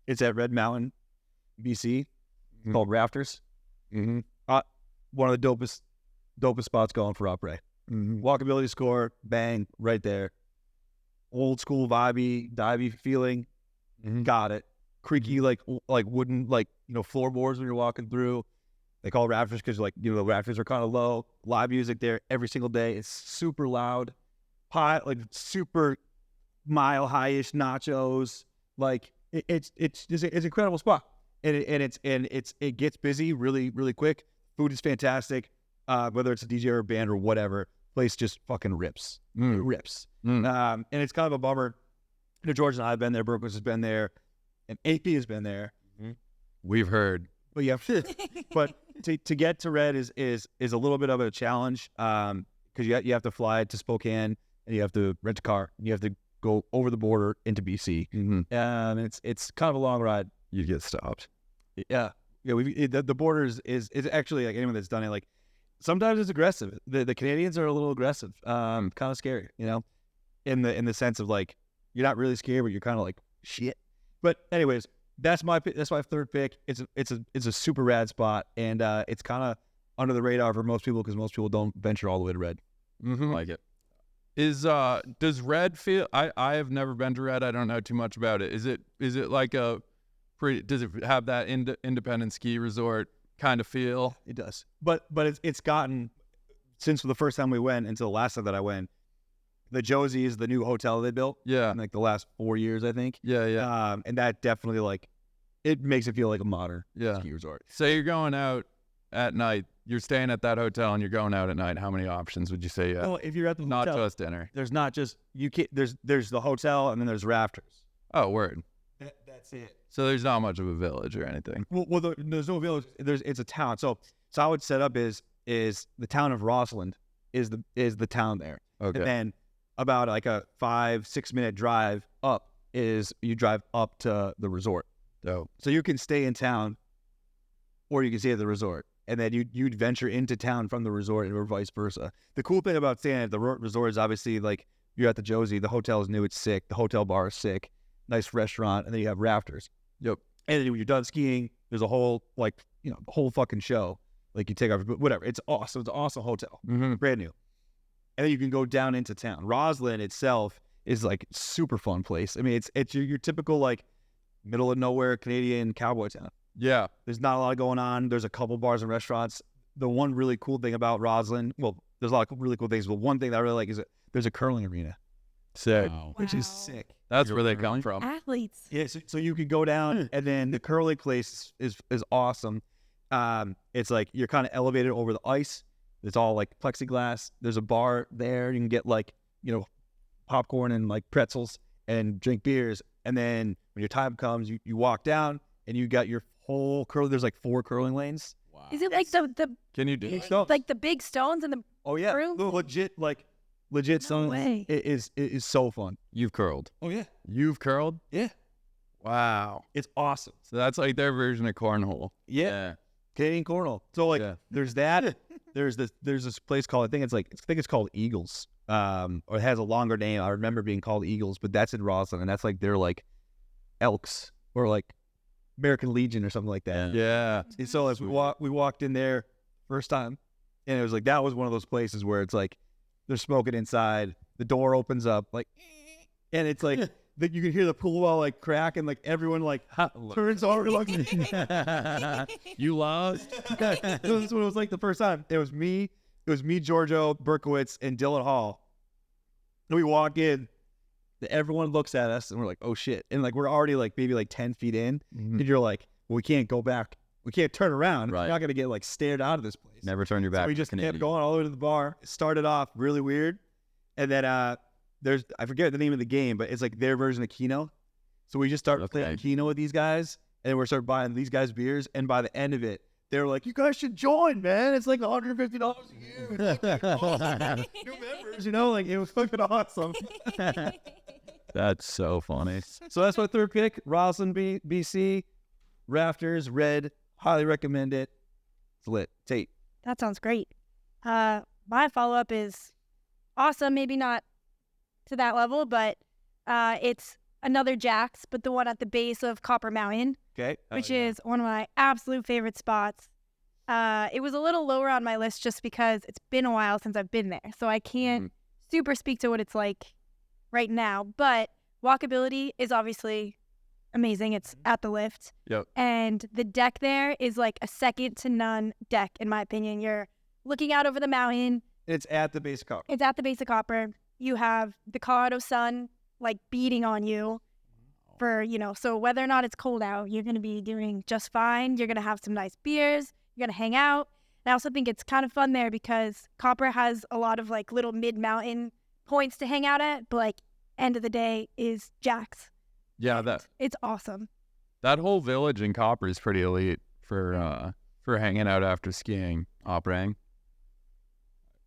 It's at Red Mountain, BC. It's called Rafters. Mm-hmm. One of the dopest spots going for Après. Walkability score, bang, right there. Old school vibey, divey feeling. Got it. Creaky like wooden floorboards when you're walking through. They call it rafters because the rafters are kind of low. Live music there every single day. It's super loud, high, like super mile high-ish nachos. Like it's an incredible spot, and it gets busy really really quick. Food is fantastic. Whether it's a DJ or a band or whatever, place just fucking rips. Rips. And it's kind of a bummer. George and I have been there. Brooklyn has been there, and AP has been there. We've heard. But yeah, but to get to Red is a little bit of a challenge because you have to fly to Spokane and you have to rent a car. And you have to go over the border into BC. And it's kind of a long ride. You get stopped. Yeah. The border is actually, like, anyone that's done it, like, sometimes it's aggressive. The Canadians are a little aggressive, kind of scary, in the sense of, like, you're not really scared, but you're kind of like shit. But anyways, that's my third pick. It's a super rad spot, and it's kind of under the radar for most people because most people don't venture all the way to Red. Like it. Does Red feel? I have never been to Red. I don't know too much about it. Is it like a pretty? Does it have that independent ski resort kind of feel? It does, but it's gotten, since the first time we went until the last time that I went. The Josie is the new hotel they built. Yeah. In like the last 4 years, I think. Yeah. And that definitely, like, it makes it feel like a modern ski resort. Say you're going out at night. You're staying at that hotel and you're going out at night. How many options would you say you have? Well, if you're at the Not hotel, just dinner. there's not just you can't. There's the hotel and then there's Rafters. Oh, word. That's it. So there's not much of a village or anything. Well, there's no village. It's a town. So how it's set up is the town of Rossland is the town there. Okay. And then about like a 5-6 minute drive up is you drive up to the resort. Dope. So you can stay in town or you can stay at the resort. And then you'd venture into town from the resort or vice versa. The cool thing about staying at the resort is obviously, like, you're at the Josie, the hotel is new, it's sick, the hotel bar is sick, nice restaurant, and then you have Rafters. Yep. And then when you're done skiing, there's a whole, like, whole fucking show. Like, you take off, whatever. It's awesome. It's an awesome hotel. Brand new. And then you can go down into town. Roslyn itself is, like, super fun place. I mean, it's your typical, like, middle of nowhere Canadian cowboy town. Yeah. There's not a lot going on. There's a couple bars and restaurants. The one really cool thing about Roslyn, well, there's a lot of really cool things, but one thing that I really like is that there's a curling arena. Sick. Which is sick. That's where they come from. Athletes. Yeah, so you can go down, and then the curling place is awesome. It's like you're kind of elevated over the ice. It's all like plexiglass. There's a bar there. You can get, like, popcorn and, like, pretzels and drink beers. And then when your time comes, you walk down and you got your whole curl. There's like 4 curling lanes. Wow. Is it like the Can you do Big it? stones. like the big stones and the Oh yeah, curl? legit No stones. way. It is so fun. You've curled. Oh yeah, You've curled? yeah. Wow. It's awesome. So that's like their version of cornhole. Yeah. Canadian cornhole. So, like, Yeah. there's that. There's this place called, I think it's called Eagles. Or it has a longer name. I remember being called Eagles, but that's in Roslyn, and that's like they're like elks or like American Legion or something like that. Yeah. And so as we walked in there first time, and it was like that was one of those places where it's like they're smoking inside, the door opens up like, and it's like that you can hear the pool wall like crack, and like everyone like turns over like You lost. This is what it was like the first time. It was me, Giorgio Berkowitz, and Dylan Hall. And we walk in, everyone looks at us, and we're like, oh shit. And like we're already like maybe like 10 feet in, and you're like, well, we can't go back. We can't turn around. Right. We're not gonna get like stared out of this place. Never turn your back. So we just kept going all the way to the bar. It started off really weird, and then I forget the name of the game, but it's like their version of Keno. So we just started playing Keno with these guys, and then we started buying these guys beers. And by the end of it, they were like, "You guys should join, man! It's like $150 a year. It's like, awesome. New members, you know? Like it was fucking awesome." That's so funny. So that's my third pick: Roslyn, BC, Rafters, Red. Highly recommend it. It's lit. Tate. That sounds great. My follow-up is awesome. Maybe not to that level, but it's another Jack's, but the one at the base of Copper Mountain, Okay. which is one of my absolute favorite spots. It was a little lower on my list just because it's been a while since I've been there, so I can't super speak to what it's like right now. But walkability is obviously amazing. It's at the lift. Yep. And the deck there is like a second to none deck, in my opinion. You're looking out over the mountain. It's at the base of Copper. It's at the base of Copper. You have the Colorado sun like beating on you for, so whether or not it's cold out, you're going to be doing just fine. You're going to have some nice beers. You're going to hang out. And I also think it's kind of fun there because Copper has a lot of like little mid-mountain points to hang out at, but like end of the day is Jack's. Yeah, It's awesome. that whole village in Copper is pretty elite for hanging out after skiing. Après.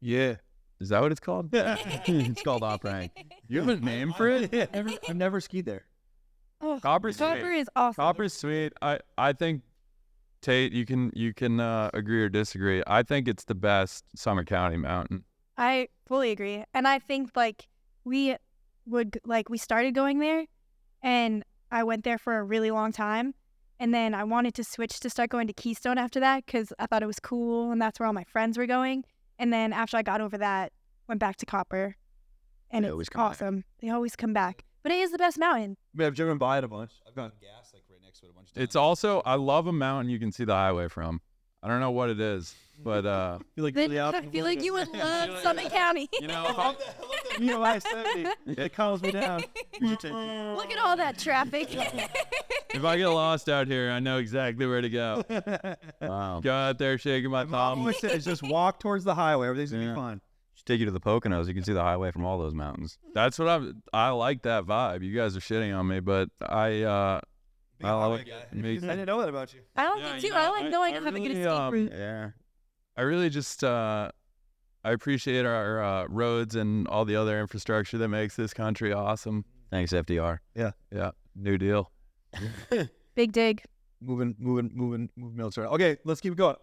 Yeah. Is that what it's called? It's called Après. You have a name for it? I've never skied there. Oh, Copper's Copper sweet. is awesome. Copper's sweet. I think, Tate, you can agree or disagree. I think it's the best Summit County mountain. I fully agree. And I think we started going there and I went there for a really long time. And then I wanted to switch to start going to Keystone after that because I thought it was cool and that's where all my friends were going. And then after I got over that, went back to Copper. And They it's always come back. awesome. They always come back. But it is the best mountain. I mean, I've driven by it a bunch. I've gotten gas like right next to it a bunch of times. It's also, I love a mountain you can see the highway from. I don't know what it is, but I feel like really out. I feel like you would love Summit County. you know, I love that I-70. It calms me down. Look at all that traffic. if I get lost out here, I know exactly where to go. Wow. Go out there shaking my I thumb. always say, just walk towards the highway. Everything's gonna Yeah. be fine. Should take you to the Poconos. You can see the highway from all those mountains. That's what I like that vibe. You guys are shitting on me, but I like me. I didn't know that about you. I like Yeah, it too. you know, I like knowing I I have a good really, escape route. Yeah. I really just I appreciate our roads and all the other infrastructure that makes this country awesome. Thanks, FDR. Yeah, new deal. Big dig. Moving military. Okay, let's keep going.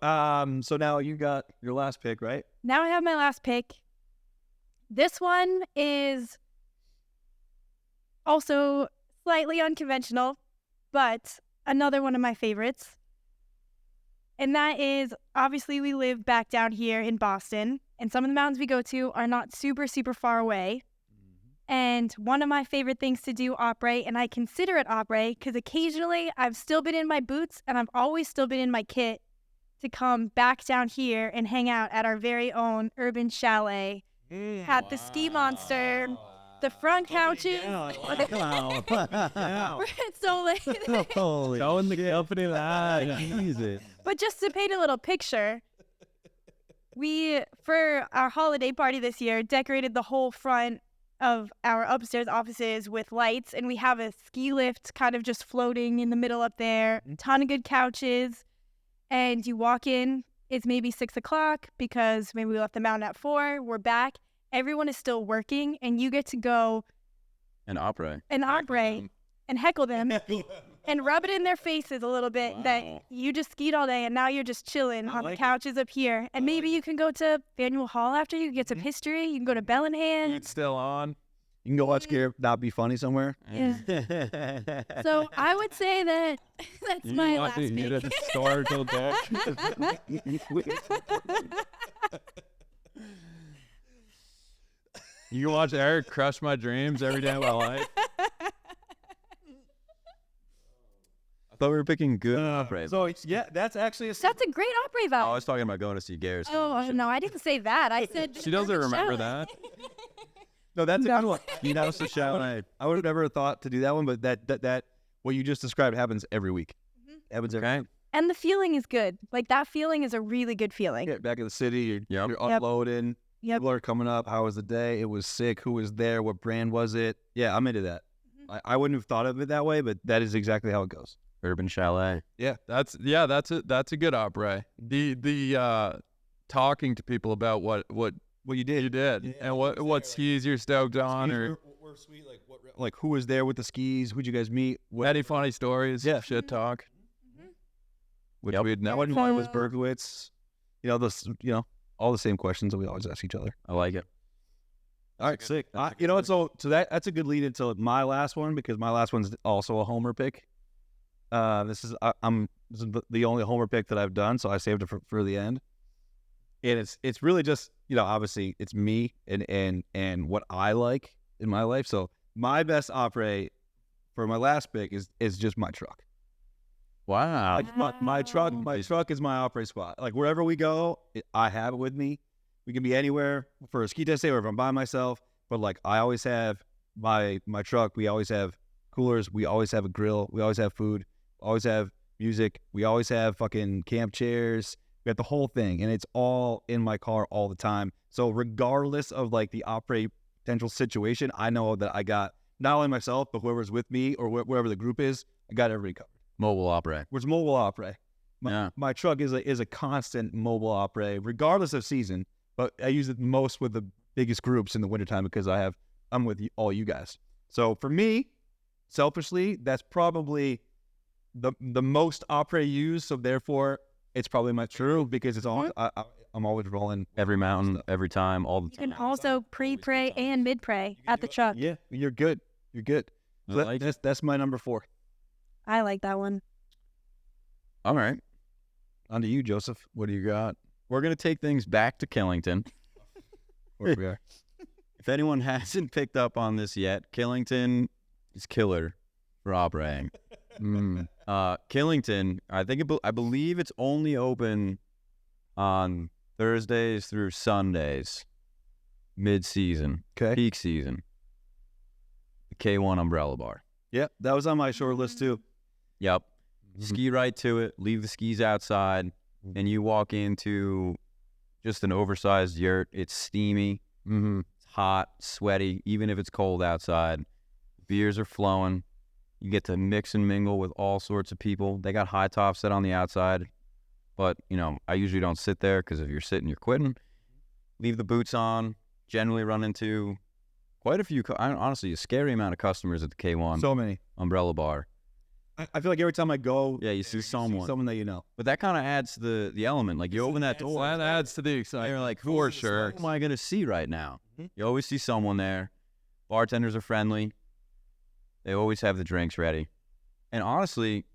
So now you got your last pick, right? Now I have my last pick. This one is also slightly unconventional, but another one of my favorites. And that is, obviously, we live back down here in Boston, and some of the mountains we go to are not super, super far away. And one of my favorite things to do, Après, and I consider it Après because occasionally I've still been in my boots and I've always still been in my kit to come back down here and hang out at our very own urban chalet at the Ski Monster. The front couches. It's so late. Holy Showing the company that. Jesus. But just to paint a little picture, we, for our holiday party this year, decorated the whole front of our upstairs offices with lights, and we have a ski lift kind of just floating in the middle up there, a ton of good couches, and you walk in, it's maybe 6 o'clock because maybe we left the mountain at 4, we're back, everyone is still working, and you get to go And Après. and Après and heckle them and rub it in their faces a little bit that you just skied all day and now you're just chilling on the couches up here. And maybe you can go to Faneuil Hall after, you can get some history, you can go to Bellingham. It's still on. You can go watch Garrett not be funny somewhere. Yeah. So I would say that that's my last You pick. at the store till day. You can watch Eric crush my dreams every day of my life. I thought we were picking good Après. So yeah, that's actually That's a great Après Oh, I vibe. was talking about going to see Garrett. Oh, no, I didn't say that. I said She doesn't remember that. no, that's a good one. You know, so Chalet. I would have never thought to do that one, but that what you just described happens every week. Happens every Okay. And the feeling is good. Like, that feeling is a really good feeling. Yeah, back in the city, you're Yep. unloading. Yep. People are coming up. How was the day? It was sick. Who was there? What brand was it? Yeah, I'm into that. I wouldn't have thought of it that way, but that is exactly how it goes. Urban Chalet. That's a good Après. The talking to people about what you did. you did Yeah, and what skis you're stoked on, or We're sweet. Like who was there with the skis? Who'd you guys meet? What, any funny stories, Yeah. shit talk. Which Yep. we'd that never. one was Berkowitz. All the same questions that we always ask each other. I like it. All right, sick. You know what? So that's a good lead into my last one, because my last one's also a homer pick. This is the only homer pick that I've done, so I saved it for the end. And it's really just, obviously it's me and what I like in my life. So my best Après for my last pick is just my truck. Wow. Like my truck is my Après spot. Like wherever we go, I have it with me. We can be anywhere for a ski test day or if I'm by myself. But like I always have my truck. We always have coolers. We always have a grill. We always have food. Always have music. We always have fucking camp chairs. We got the whole thing, and it's all in my car all the time. So regardless of like the Après potential situation, I know that I got not only myself but whoever's with me or wherever the group is, I got everybody covered. Mobile Après. Where's mobile Après? Yeah. My truck is a constant mobile Après, regardless of season. But I use it most with the biggest groups in the wintertime because I'm with all you guys. So for me, selfishly, that's probably the most Après used. So therefore, it's probably my true because it's all I'm always rolling Every mountain, every time, all the You time. can also pre-pray and mid-pray at the truck. Yeah, you're good. You're good. So I like it. that's my number 4. I like that one. All right. On to you, Joseph. What do you got? We're going to take things back to Killington. Where we are. If anyone hasn't picked up on this yet, Killington is killer for Après. Killington, I believe it's only open on Thursdays through Sundays, mid-season, Okay. peak season. The K1 Umbrella Bar. Yeah, that was on my short list too. Yep. Ski right to it, leave the skis outside, and you walk into just an oversized yurt. It's steamy, it's hot, sweaty, even if it's cold outside. Beers are flowing. You get to mix and mingle with all sorts of people. They got high tops set on the outside, but, I usually don't sit there because if you're sitting, you're quitting. Leave the boots on, generally run into quite a few, honestly, a scary amount of customers at the K1 So many. Umbrella Bar. I feel like every time I go, Yeah, you see someone. someone that you know. But that kind of adds to the element. Like, you open that door, That adds to the and excitement. you're like, for who sure. am I going to see right now? Mhm. You always see someone there. Bartenders are friendly. They always have the drinks ready. And honestly,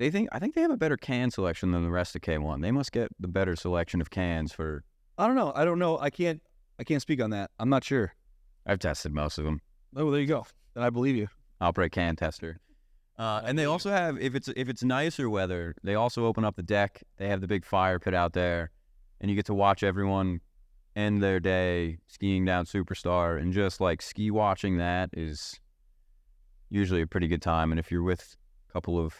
I think they have a better can selection than the rest of K1. They must get the better selection of cans for... I don't know. I can't speak on that. I'm not sure. I've tested most of them. Oh, there you go. Then I believe you. Après can tester. And they also have, if it's nicer weather, they also open up the deck. They have the big fire pit out there, and you get to watch everyone end their day skiing down Superstar, and just like ski watching that is usually a pretty good time. And if you're with a couple of,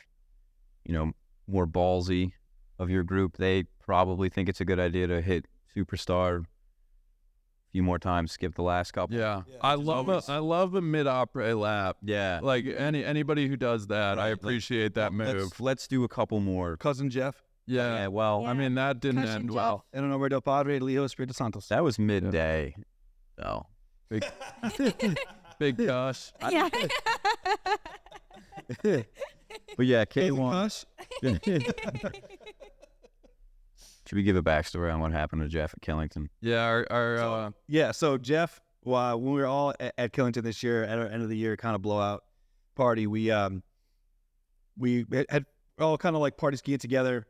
more ballsy of your group, they probably think it's a good idea to hit Superstar a few more times, skip the last couple. Yeah, I love a mid-Après lap. Yeah. Like anybody who does that, I appreciate that move. Let's do a couple more. Cousin Jeff. Yeah. Well, Yeah. I mean, that didn't Cushion end Jeff. well. I don't know where Del Padre, Leo, Espirito Santos. that was midday, though. Big gosh. Yeah. But yeah, K1. Should we give a backstory on what happened to Jeff at Killington? Yeah, our Yeah, so Jeff Well, when we were all at Killington this year, at our end of the year kind of blowout party, we had all kind of like party skiing together,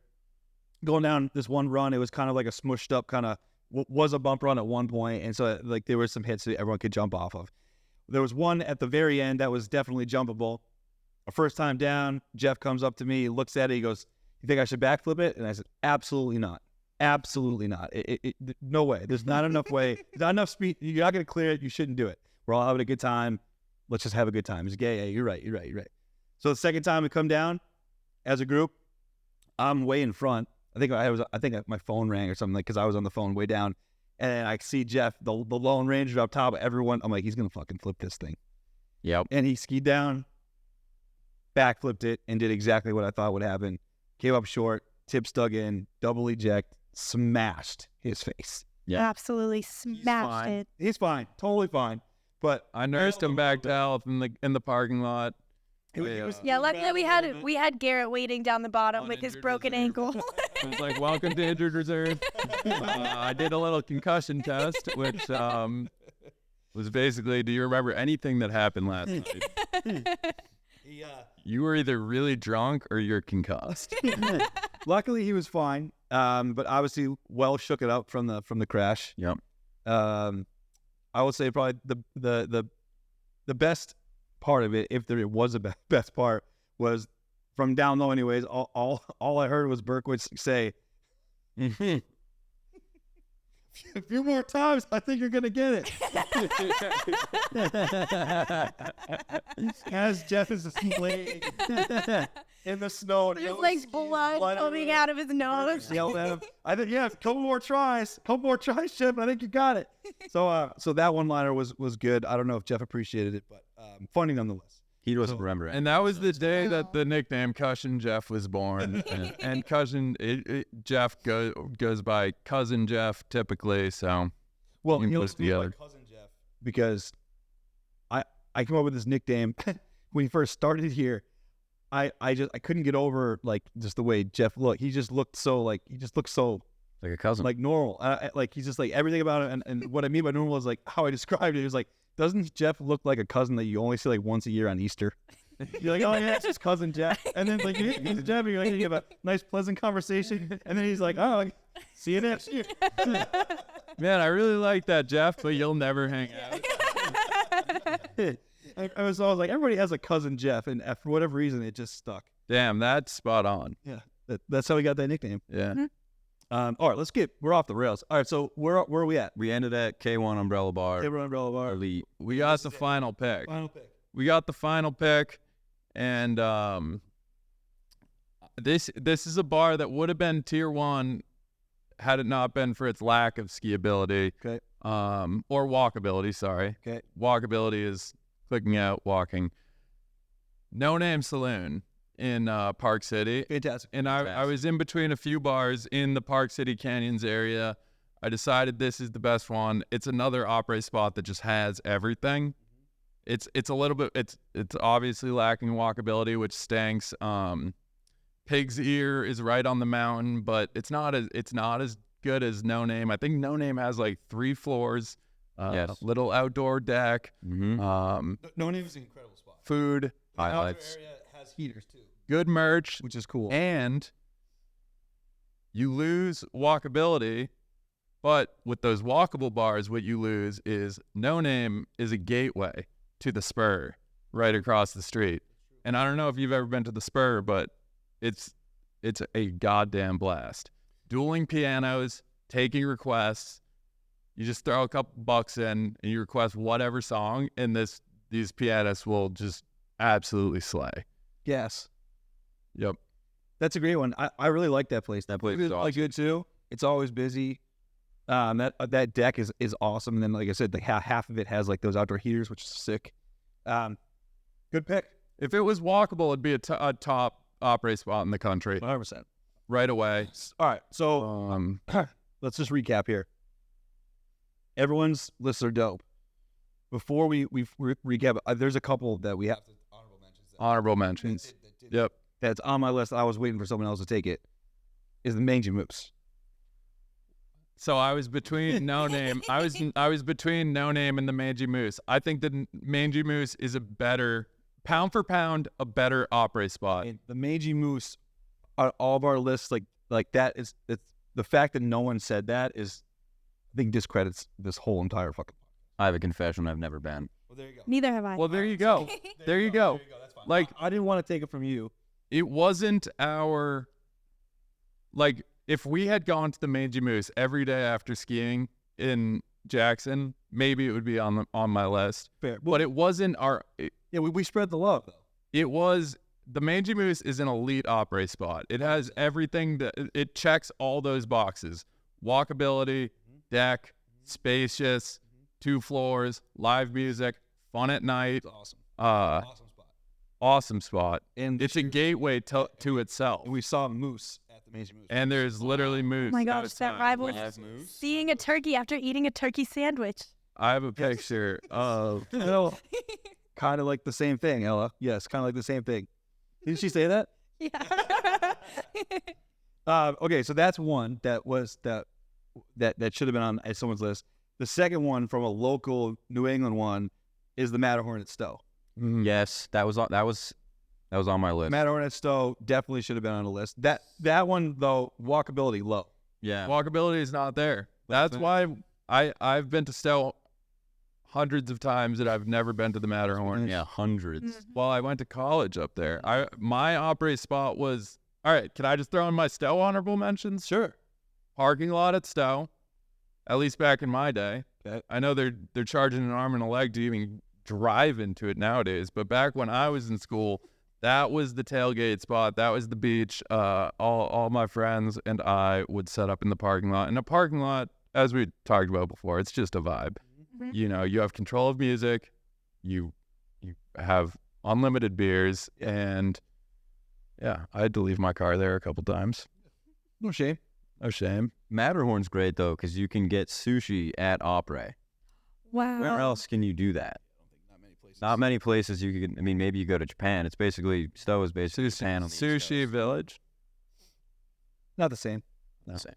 going down this one run. It was kind of like a smushed up kind of was a bump run at one point, and so like there were some hits that everyone could jump off of. There was one at the very end that was definitely jumpable. Our first time down, Jeff comes up to me, looks at it, he goes, "You think I should backflip it?" And I said, "Absolutely not. Absolutely not. No way. There's not enough way. There's not enough speed. You're not going to clear it. You shouldn't do it. We're all having a good time. Let's just have a good time." He's like, "Yeah, you're right. So the second time we come down as a group, I'm way in front. I think my phone rang or something, like, because I was on the phone way down, and I see Jeff, the Lone Ranger, up top of everyone. I'm like, he's gonna fucking flip this thing. Yep. And he skied down, backflipped it, and did exactly what I thought would happen. Came up short, tips dug in, double eject, smashed his face. Yeah. Absolutely smashed it. He's fine, totally fine. But I nursed him back to health in the parking lot. Yeah, luckily we had Garrett waiting down the bottom with his broken ankle. It was like, welcome to injured reserve. I did a little concussion test, which was basically, do you remember anything that happened last night? You were either really drunk or you're concussed. Luckily he was fine, but obviously well shook it up from the crash. Yep. I would say probably the best part of it, if there was a best part, was from down low. Anyways, all I heard was Berkowitz say, "A few more times, I think you're gonna get it." As Jeff is laying in the snow, and There's like blood coming out of his nose. Yelled at him. I think, "Yeah, a couple more tries, Jeff. I think you got it." So that one-liner was good. I don't know if Jeff appreciated it, but funny nonetheless. He doesn't remember it. And that was the day that the nickname Cushion Jeff was born. And Cushion Jeff goes by Cousin Jeff typically. So Well, You he put was it together. my cousin Jeff because I came up with this nickname when he first started here. I couldn't get over like just the way Jeff looked. He just looked so like Like a cousin. like normal. Like he's just like everything about it. And what I mean by normal is like how I described it. It was like, doesn't Jeff look like a cousin that you only see like once a year on Easter? You're like, "Oh yeah, it's just cousin Jeff." And then like you hit Jeff, and you're like, you have a nice pleasant conversation, and then he's like, "Oh, like, see you next year." Man, I really like that, Jeff, but you'll never hang out. I was always like, everybody has a cousin Jeff, and for whatever reason, it just stuck. Damn, that's spot on. Yeah, that's how we got that nickname. Yeah. All right, we're off the rails. All right, so where are we at? We ended at K1 Umbrella Bar. Table Umbrella Bar. Elite. We got the final pick. Final pick. We got the final pick, and this is a bar that would have been tier 1 had it not been for its lack of skiability. Okay. Or walkability, sorry. Okay. Walkability is clicking out, walking. No Name Saloon in Park City. Fantastic. And I was in between a few bars in the Park City Canyons area. I decided this is the best one. It's another Après spot that just has everything. It's a little bit, it's obviously lacking walkability, which stinks. Pig's Ear is right on the mountain, but it's not as good as No Name. I think No Name has like 3 floors, Yes. little outdoor deck, Mm-hmm. No Name is an incredible spot. food, The outdoor Highlights. area has heaters too, good merch, which is cool. and you lose walkability. But with those walkable bars, what you lose is No Name is a gateway to the Spur right across the street. And I don't know if you've ever been to the Spur, but it's a goddamn blast. Dueling pianos, taking requests. You just throw a couple bucks in and you request whatever song, and these pianists will just absolutely slay. Yes, Yep. that's a great one. I really like that place. That place Food is like awesome. good too. It's always busy. That deck is awesome. And then, like I said, like half of it has like those outdoor heaters, which is sick. Good pick. If it was walkable, it'd be a top Après spot in the country 100%. right away. All right, so let's just recap here. Everyone's lists are dope. Before we recap, there's a couple that we have to Honorable mentions. Yep. That's on my list. I was waiting for someone else to take it. Is the Mangy Moose. So I was between No Name. I was between No Name and the Mangy Moose. I think the Mangy Moose is a better pound for pound, a better Après spot. And the Mangy Moose on all of our lists, like that is it's the fact that no one said that is, I think, discredits this whole entire fucking. I have a confession. I've never been. Well, there you go. Neither have I. Well, there you go. There you go. That's fine. Like, I didn't want to take it from you. it wasn't our, like, if we had gone to the Mangy Moose every day after skiing in Jackson, maybe it would be on my list. Fair, But it wasn't our. yeah, we spread the love though. It was the Mangy Moose is an elite Après spot. It has everything that it checks all those boxes: walkability, deck, spacious, 2 floors, live music, fun at night. It's awesome. Awesome spot. Awesome spot. And It's a gateway to itself. we saw moose at the Mangy Moose. And there's literally moose. Oh my out gosh, of that time. rivals Have moose? seeing a turkey after eating a turkey sandwich. I have a picture of. Kind of like the same thing, Ella. Yes, kind of like the same thing. Didn't she say that? Yeah. Okay, so that's one that should have been on someone's list. The second one from a local New England one is the Matterhorn at Stowe. Yes, that was on my list. Matterhorn at Stowe definitely should have been on the list. That one though, walkability low. Yeah. Walkability is not there. That's why I've been to Stowe hundreds of times and I've never been to the Matterhorn. Yeah, hundreds. Mm-hmm. Well, I went to college up there. My Après spot was, all right, can I just throw in my Stowe honorable mentions? Sure. Parking lot at Stowe, at least back in my day. Okay. I know they're charging an arm and a leg to even drive into it nowadays, but back when I was in school, that was the tailgate spot. That was the beach. All my friends and I would set up in the parking lot. And a parking lot, as we talked about before, it's just a vibe. Mhm. You know, you have control of music, you have unlimited beers, and yeah, I had to leave my car there a couple times. No shame. No shame. Matterhorn's great though because you can get sushi at Après. Wow. Where else can you do that? Not many places. Not many places you can. I mean, maybe you go to Japan. It's basically Stowe is basically Japan on the East Sushi Coast. Village. Not the same. The same.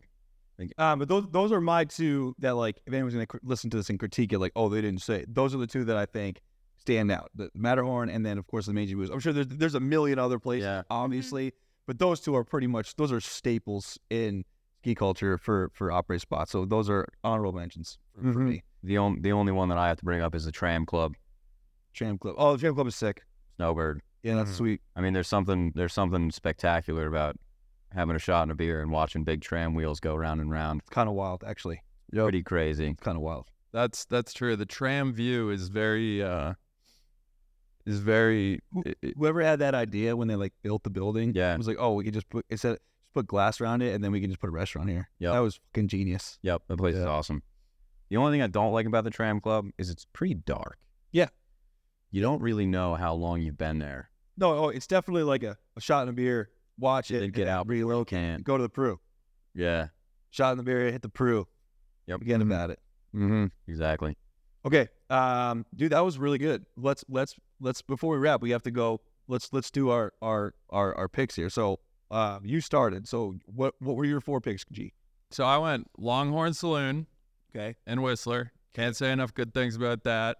But those are my two that, like, if anyone's going to listen to this and critique it, like, oh, they didn't say it. Those are the two that I think stand out: the Matterhorn, and then of course the Mangy Moose. I'm sure there's a million other places, Yeah. obviously, but those two are pretty much those staples in ski culture for Après spots. So those are honorable mentions for me. The only one that I have to bring up is the Tram Club, Tram Club. Oh, the Tram Club is sick. Snowbird. Yeah, that's sweet. I mean, there's something spectacular about having a shot and a beer and watching big tram wheels go round and round. It's kind of wild, actually. Pretty crazy. It's kind of wild. That's true. The tram view is very Whoever had that idea when they like built the building, Yeah. it was like, oh, we could just put glass around it, and then we can just put a restaurant here. Yep. That was fucking genius. Yep, the place is Yeah. awesome. The only thing I don't like about the Tram Club is it's pretty dark. Yeah. You don't really know how long you've been there. No, it's definitely like a shot and a beer, watch it, Then get out before you can. go to the Peru. Yeah. Shot in the beer, hit the Peru. Yep. Forget about it. mm-hmm. Exactly. Okay, dude, that was really good. Let's before we wrap, we have to go. Let's do our picks here. So, you started. So, what were your 4 picks, G? So I went Longhorn Saloon Okay. and Whistler. Can't say enough good things about that.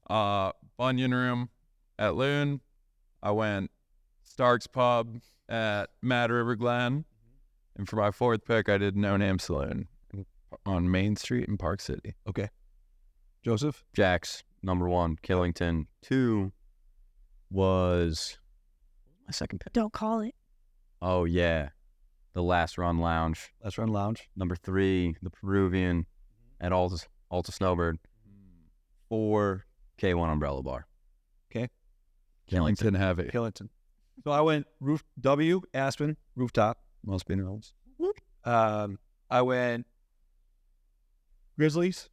Bunyan Room at Loon. I went Stark's Pub at Mad River Glen. And for my 4th pick, I did No Name Saloon on Main Street in Park City. Okay. Joseph. Jack's number 1, Killington. 2 was my second pick. Don't call it. Oh yeah, the Last Run Lounge. Let's run lounge. Number 3, the Peruvian at Alta Snowbird. 4, K1 Umbrella Bar. Okay. Killington Heavy. Killington. So I went Aspen Rooftop. Most being knows. I went Grizzlies,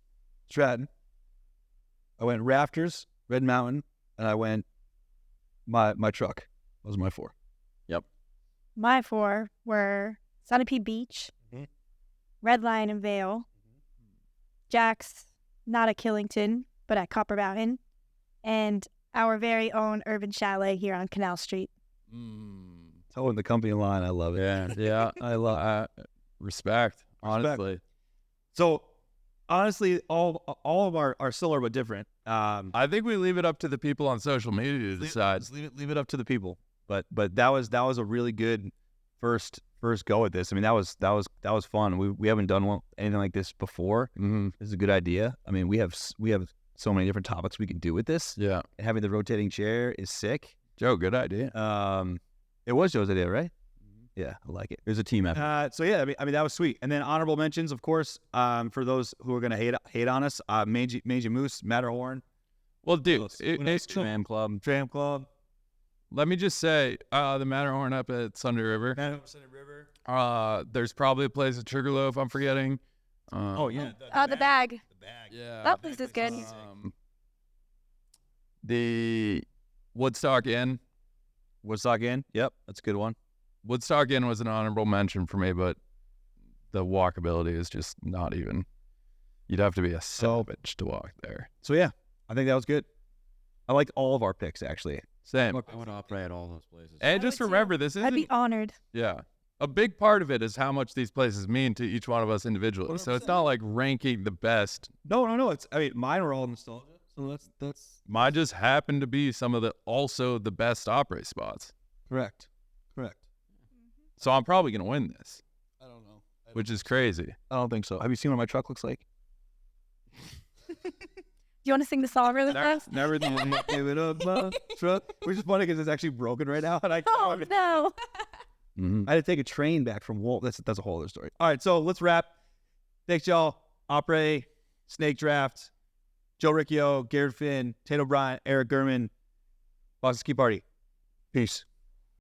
Stratton. I went Rafters, Red Mountain, and I went my truck. Those are my 4. My 4 were Sunapee Beach, Mhm. Red Lion and Vale, Jack's, not at Killington, but at Copper Mountain, and our very own urban chalet here on Canal Street. Towing the company line. I love it. Yeah. I love Respect, honestly. So honestly, all of our are similar but different. I think we leave it up to the people on social media to decide. Just leave it up to the people. But that was a really good first go at this. I mean, that was fun. We haven't done anything like this before. Mm-hmm. This is a good idea. I mean, we have so many different topics we can do with this. Yeah. And having the rotating chair is sick. Joe, good idea. It was Joe's idea, right? Yeah, I like it. There's a team effort. So yeah, I mean that was sweet. And then honorable mentions, of course, for those who are gonna hate on us, Meiji Moose, Matterhorn, Well, dude, Tram Club. Tram Club, let me just say, the Matterhorn up at Sunday River. Matterhorn Center River. There's probably a place at Sugarloaf I'm forgetting. Oh yeah, The bag. the bag. Yeah. That place is good. The Woodstock Inn. Woodstock Inn. Yep, that's a good one. Woodstock Inn was an honorable mention for me, but the walkability is just not even. You'd have to be a savage to walk there. So yeah, I think that was good. I liked all of our picks actually. Same. I would operate at all those places. And just would too. remember, this I'd be isn't. honored. Yeah. A big part of it is how much these places mean to each one of us individually. So it's not like ranking the best. No. I mean, mine were all nostalgia. So that's Mine just happen to be some of the best Après spots. correct. So I'm probably going to win this, I don't know. which is crazy. I don't think so. Have you seen what my truck looks like? Do you want to sing the song really fast? Never give it up, my truck. Which is funny because it's actually broken right now, and Oh no. I had to take a train back from Wolf. That's a whole other story. All right, so let's wrap. Thanks, y'all. Après, Snake Draft, Joe Riccio, Garrett Finn, Tate O'Brien, Eric Gurman, Boston Ski Party. Peace.